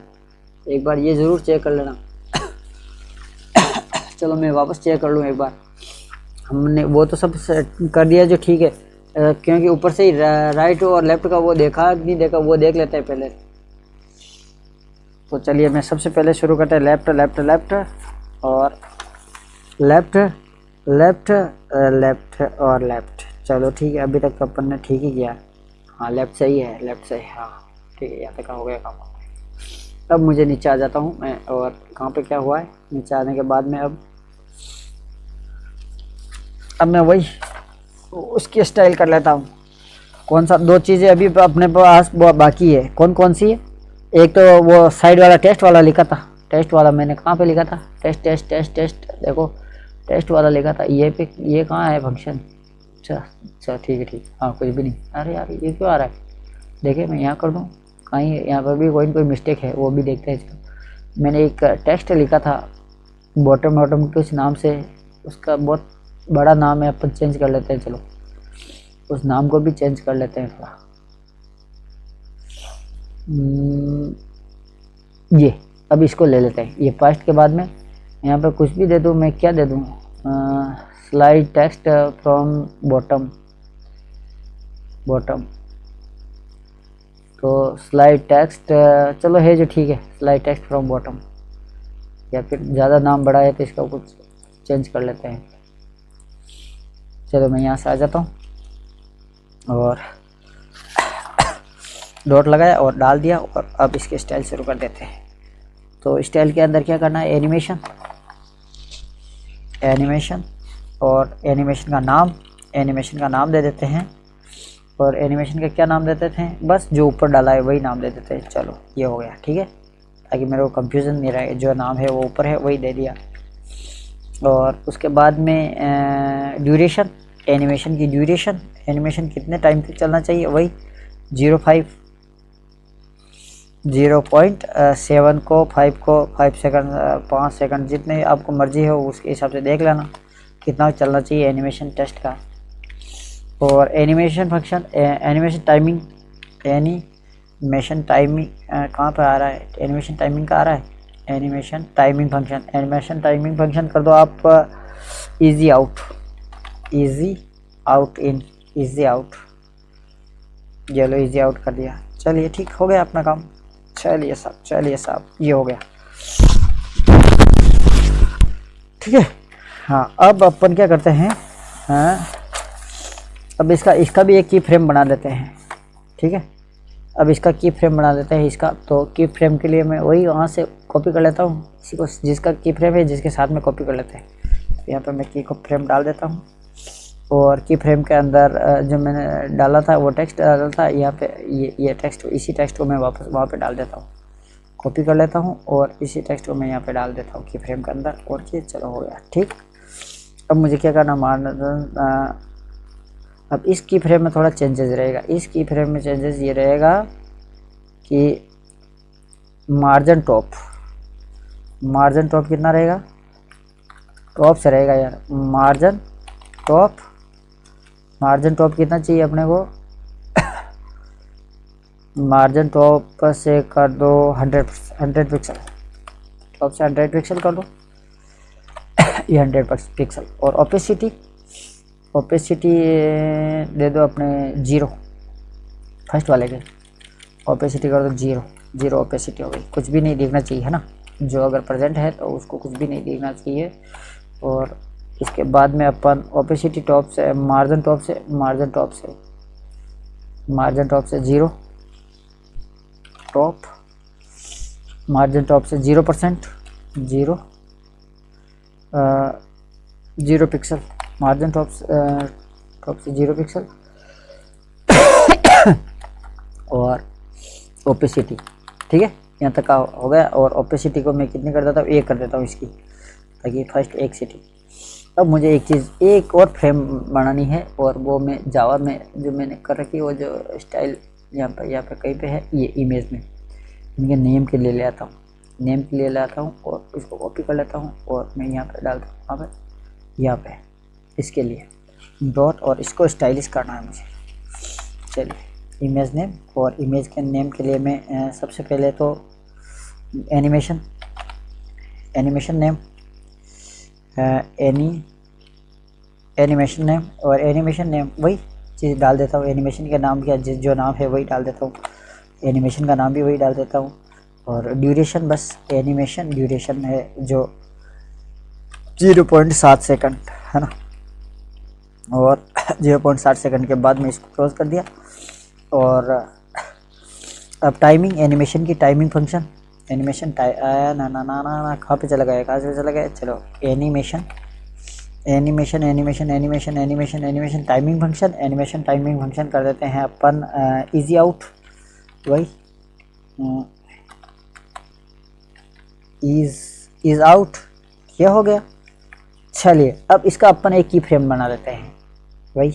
एक बार ये ज़रूर चेक कर लेना। चलो मैं वापस चेक कर लूँ एक बार, हमने वो तो सब कर दिया जो ठीक है, क्योंकि ऊपर से ही राइट और लेफ्ट का वो देखा नहीं देखा, वो देख लेते हैं पहले। तो चलिए मैं सबसे पहले शुरू करते हैं लेफ्ट लेफ्ट लेफ्ट और लेफ्ट लेफ्ट लेफ्ट और लेफ्ट। चलो ठीक है, अभी तक तो अपन ने ठीक ही किया। हाँ लेफ्ट सही है, लेफ्ट सही, हाँ ठीक है, यहाँ तक हो गया काम। अब मुझे नीचे आ जाता हूँ मैं, और कहाँ पे क्या हुआ है, नीचे आने के बाद में अब मैं वही उसकी स्टाइल कर लेता हूँ। कौन सा, दो चीज़ें अभी अपने पास बाकी है, कौन सी है, एक तो वो साइड वाला टेस्ट वाला लिखा था, टेस्ट वाला मैंने कहाँ पे लिखा था, टेस्ट देखो, टेस्ट वाला लिखा था, ये कहाँ है फंक्शन। अच्छा ठीक है, हाँ कुछ भी नहीं। अरे यार ये क्यों आ रहा है, देखिए मैं यहाँ कर दूँ, कहीं यहाँ पर भी कोई मिस्टेक है वो भी देखते हैं। चलो मैंने एक टेक्स्ट लिखा था बॉटम कुछ नाम से, उसका बहुत बड़ा नाम है, अपन चेंज कर लेते हैं। चलो उस नाम को भी चेंज कर लेते हैं थोड़ा। ये अब इसको ले लेते हैं, ये पास्ट के बाद में यहाँ पे कुछ भी दे दूँ, मैं क्या दे दूँ, स्लाइड टेक्स्ट फ्रॉम बॉटम, तो स्लाइड टेक्स्ट चलो है जो ठीक है, स्लाइड टेक्स्ट फ्रॉम बॉटम, या फिर ज़्यादा नाम बड़ा है तो इसका कुछ चेंज कर लेते हैं। चलो मैं यहाँ से आ जाता हूँ और डॉट लगाया और डाल दिया, और अब इसके स्टाइल शुरू कर देते हैं। तो स्टाइल के अंदर क्या करना है, एनिमेशन, और एनिमेशन का नाम दे देते हैं, और एनिमेशन का क्या नाम देते थे, बस जो ऊपर डाला है वही नाम दे देते हैं। चलो ये हो गया ठीक है, ताकि मेरे को कंफ्यूजन नहीं रहे, जो नाम है वो ऊपर है वही दे दिया। और उसके बाद में ड्यूरेशन, एनिमेशन की ड्यूरेशन, एनिमेशन कितने टाइम तक चलना चाहिए, वही 0.7 को 5 को 5 सेकंड 5 सेकंड, जितने आपको मर्जी हो उसके हिसाब से देख लेना कितना चलना चाहिए एनिमेशन टेस्ट का। और एनिमेशन फंक्शन, एनिमेशन टाइमिंग कहाँ पर आ रहा है, एनिमेशन टाइमिंग का आ रहा है, एनिमेशन टाइमिंग फंक्शन कर दो आप इजी आउट इन, चलो इजी आउट कर दिया। चलिए ठीक हो गया अपना काम। चलिए साहब ये हो गया ठीक है। हाँ अब अपन क्या करते हैं, अब इसका भी एक की फ्रेम बना देते हैं। ठीक है, अब इसका की फ्रेम बना देते हैं इसका। तो की फ्रेम के लिए मैं वही वहाँ से कॉपी कर लेता हूँ, इसी को जिसका की फ्रेम है जिसके साथ में कॉपी कर लेते हैं। यहाँ पर मैं की को फ्रेम डाल देता हूँ, और की फ्रेम के अंदर जो मैंने डाला था वो टेक्स्ट डाला था, यहाँ पे ये टेक्स्ट, इसी टेक्स्ट को मैं वापस वहाँ पे डाल देता हूँ, कॉपी कर लेता हूँ और इसी टेक्स्ट को मैं यहाँ पे डाल देता हूँ की फ्रेम के अंदर। और ये चलो हो गया ठीक। अब मुझे क्या करना, अब इस की फ्रेम में थोड़ा चेंजेस रहेगा। इस की फ्रेम में चेंजेस ये रहेगा कि मार्जिन टॉप कितना रहेगा, टॉप से रहेगा यार, मार्जिन टॉप, मार्जिन टॉप कितना चाहिए अपने को, मार्जिन टॉप से कर दो 100 पिक्सल, टॉप से 100 पिक्सल कर दो, ये 100 पिक्सल। और ओपेसिटी, ओपेसिटी दे दो अपने 0, फर्स्ट वाले के ओपेसिटी कर दो 0, 0 ओपेसिटी हो गई, कुछ भी नहीं दिखना चाहिए है ना, जो अगर प्रेजेंट है तो उसको कुछ भी नहीं दिखना चाहिए। और इसके बाद में अपन ओपेसिटी टॉप से, मार्जिन टॉप से, मार्जिन टॉप से, मार्जिन टॉप से 0 टॉप, मार्जिन टॉप से 0%, 0 पिक्सल, मार्जिन टॉप से 0 पिक्सल। और ओपेसिटी, ठीक है, यहाँ तक का हो गया। और ओपेसिटी को मैं कितनी कर देता हूँ, 1 कर देता हूँ इसकी, ताकि फर्स्ट एक सिटी। अब मुझे एक चीज़, एक और फ्रेम बनानी है, और वो मैं जावा में जो मैंने कर रखी है, वो जो स्टाइल यहाँ पर कहीं पे है, ये इमेज में इनके नेम के लिए ले आता हूँ, नेम के लिए लाता हूँ और इसको कॉपी कर लेता हूँ और मैं यहाँ पे डालता हूँ, यहाँ पे इसके लिए डॉट, और इसको स्टाइलिश करना है मुझे। चलिए इमेज नेम, और इमेज के नेम के लिए मैं सबसे पहले तो animation, animation name, animation name, और एनिमेशन नेम वही चीज़ डाल देता हूँ, एनिमेशन का नाम क्या जो नाम है वही डाल देता हूँ, एनिमेशन का नाम भी वही डाल देता हूँ। और ड्यूरेशन, बस एनिमेशन ड्यूरेशन है जो 0.7 सेकंड है ना, और 0.7 सेकंड के बाद मैं इसको क्लोज कर दिया। और अब टाइमिंग, एनिमेशन की टाइमिंग फंक्शन, एनिमेशन ना कहाँ पे चला गया, कहाँ से चला गया, चलो animation, animation animation animation animation animation timing function, animation timing function कर देते हैं अपन इजी आउट, वही इज आउट, क्या हो गया। चलिए अब इसका अपन एक की फ्रेम बना लेते हैं, वही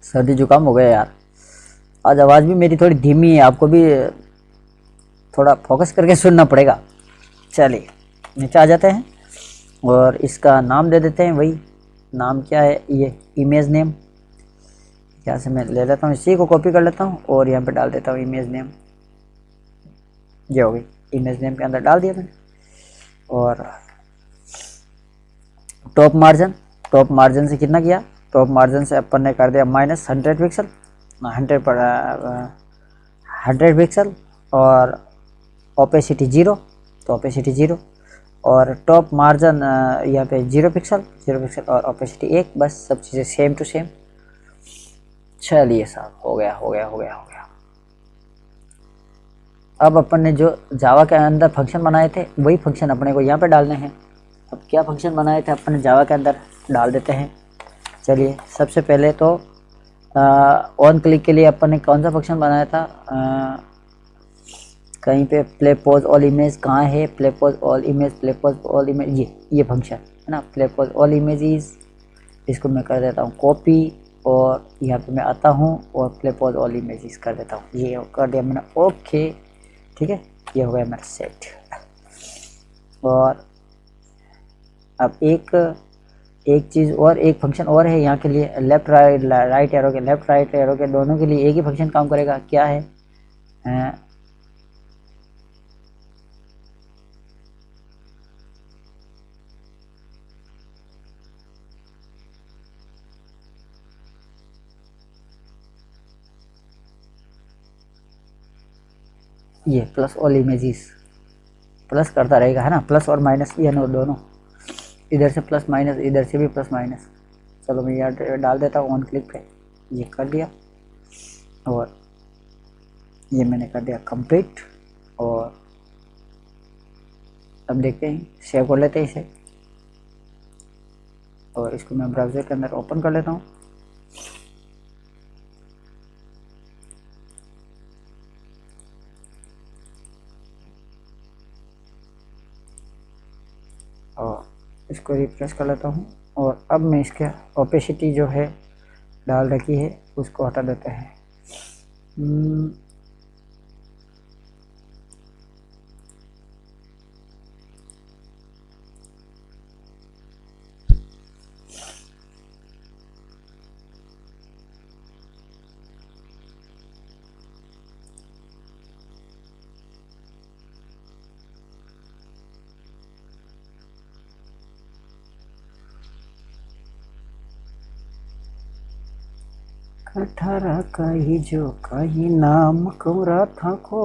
सर्दी जुकाम हो गया यार, आज आवाज़ भी मेरी थोड़ी धीमी है, आपको भी थोड़ा फोकस करके सुनना पड़ेगा। चलिए नीचे आ जाते हैं और इसका नाम दे देते हैं, वही नाम क्या है, ये इमेज नेम, यहाँ से मैं ले लेता हूँ, इसी को कॉपी कर लेता हूँ और यहाँ पे डाल देता हूँ इमेज नेम, ये हो गई, इमेज नेम के अंदर डाल दिया मैंने। और टॉप मार्जिन, टॉप मार्जिन से कितना किया, टॉप मार्जिन से अपन ने कर दिया -100 पिक्सल, 100 पिक्सल, और ओपेसिटी 0, तो ओपेसिटी 0, और टॉप मार्जिन यहाँ पे 0 पिक्सल, 0 पिक्सल, और ओपेसिटी 1, बस सब चीज़ें सेम टू सेम। चलिए साहब हो गया हो गया हो गया हो गया। अब अपन ने जो जावा के अंदर फंक्शन बनाए थे वही फंक्शन अपने को यहाँ पे डालने हैं। अब क्या फंक्शन बनाए थे अपन ने जावा के अंदर, डाल देते हैं। चलिए सबसे पहले तो ऑन क्लिक के लिए अपन ने कौन सा फंक्शन बनाया था, कहीं पे प्ले पॉज ऑल इमेज कहाँ है, play pause all image, play pause all image, ये फंक्शन है ना, प्ले पॉज ऑल इमेजेस, इसको मैं कर देता हूँ कॉपी, और यहाँ पे मैं आता हूँ और प्ले पॉज ऑल इमेजेस कर देता हूँ, ये कर दिया मैंने, ओके ठीक है, ये हो गया मेरा सेट। और अब एक चीज़ और, एक फंक्शन और है यहाँ के लिए, लेफ़्ट राइट एरो के, लेफ़्ट राइट एरो के दोनों के लिए एक ही फंक्शन काम करेगा, क्या है, ये प्लस ऑल इमेजेस, प्लस करता रहेगा है ना, प्लस और माइनस ये दोनों, इधर से प्लस माइनस, इधर से भी प्लस माइनस। चलो मैं यहाँ डाल देता हूँ ऑन क्लिक पे, ये कर दिया, और ये मैंने कर दिया कंप्लीट। और अब देखते हैं, सेव कर लेते हैं इसे, और इसको मैं ब्राउज़र के अंदर ओपन कर लेता हूँ। और इसको रिफ्रेश कर लेता हूँ, और अब मैं इसके ओपेसिटी जो है डाल रखी है उसको हटा देते हैं। 18 का ही जो कहीं नाम कमरा था को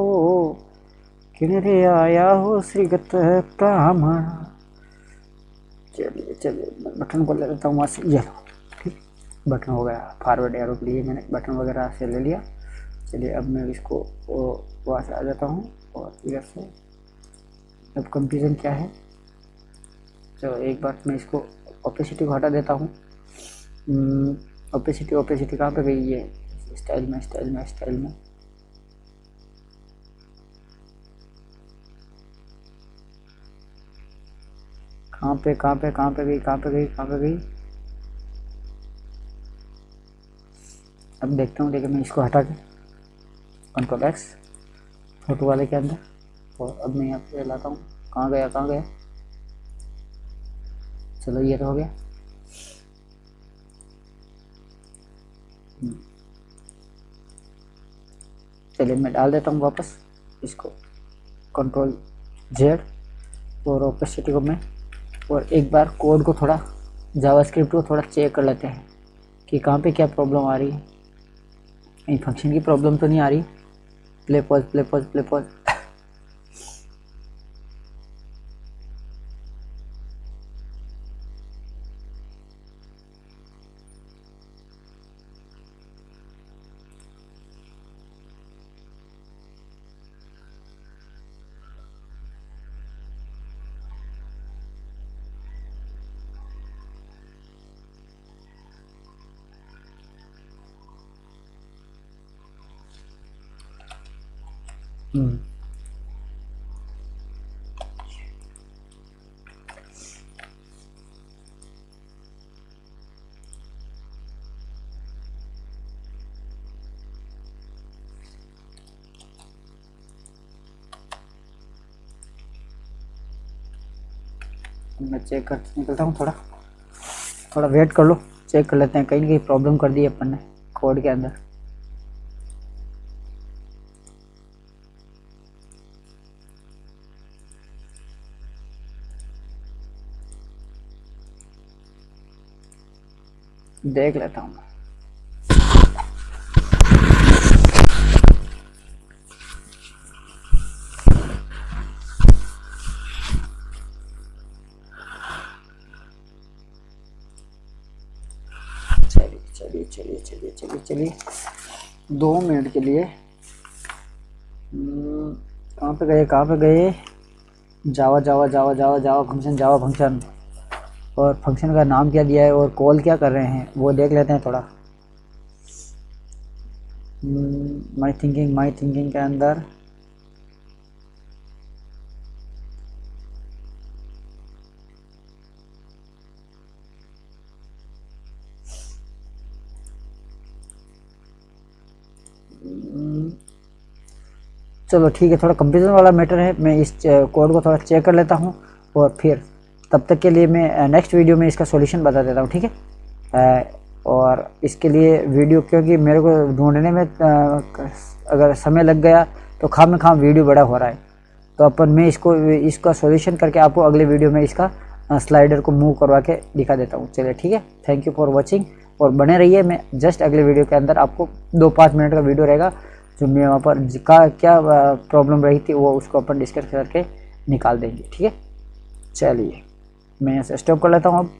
किनरे आया हो श्रीगत ब्राह्मण। चलिए चलिए मैं बटन को ले लेता हूँ वहाँ से, ये लो ठीक, बटन हो गया। फॉरवर्ड एरो के लिए मैंने बटन वगैरह से ले लिया। चलिए अब मैं इसको वहाँ से आ जाता हूँ और इधर से अब कंफ्यूजन क्या है। चलो एक बार मैं इसको ओपेसिटी को हटा देता हूँ। ओपेसिटी कहाँ पे गई? ये स्टाइल में कहाँ पे गई? अब देखता हूँ, देखिए मैं इसको हटा के कंट्रोल एक्स फोटो वाले के अंदर, और अब मैं यहाँ पे लाता हूँ। कहाँ गया? चलो ये तो हो गया। चलिए मैं डाल देता हूँ वापस इसको, कंट्रोल जेड, और ओपेसिटी को मैं, और एक बार कोड को थोड़ा, जावास्क्रिप्ट को थोड़ा चेक कर लेते हैं कि कहाँ पे क्या प्रॉब्लम आ रही है। कहीं फंक्शन की प्रॉब्लम तो नहीं आ रही। Play pause. मैं चेक कर निकलता हूँ, थोड़ा वेट कर लो, चेक कर लेते हैं, कहीं ना कहीं प्रॉब्लम कर दी अपन ने कोड के अंदर। देख लेता हूँ। चलिए 2 मिनट के लिए कहाँ पे गए? जावा फंक्शन, और फंक्शन का नाम क्या दिया है और कॉल क्या कर रहे हैं वो देख लेते हैं थोड़ा। माई थिंकिंग के अंदर चलो ठीक है, थोड़ा कंफ्यूजन वाला मैटर है। मैं इस कोड को थोड़ा चेक कर लेता हूँ, और फिर तब तक के लिए मैं नेक्स्ट वीडियो में इसका सॉल्यूशन बता देता हूँ, ठीक है। और इसके लिए वीडियो, क्योंकि मेरे को ढूंढने में अगर समय लग गया तो खाम वीडियो बड़ा हो रहा है, तो अपन मैं इसका सॉल्यूशन करके आपको अगले वीडियो में इसका स्लाइडर को मूव करवा के दिखा देता हूँ। चलिए ठीक है, थैंक यू फॉर वॉचिंग, और बने रहिए। मैं जस्ट अगले वीडियो के अंदर आपको 2-5 मिनट का वीडियो रहेगा, जो मैं वहाँ पर क्या प्रॉब्लम रही थी वो उसको अपन डिस्कस करके निकाल देंगे, ठीक है। चलिए मैं यहाँ से स्टॉप कर लेता हूँ अब।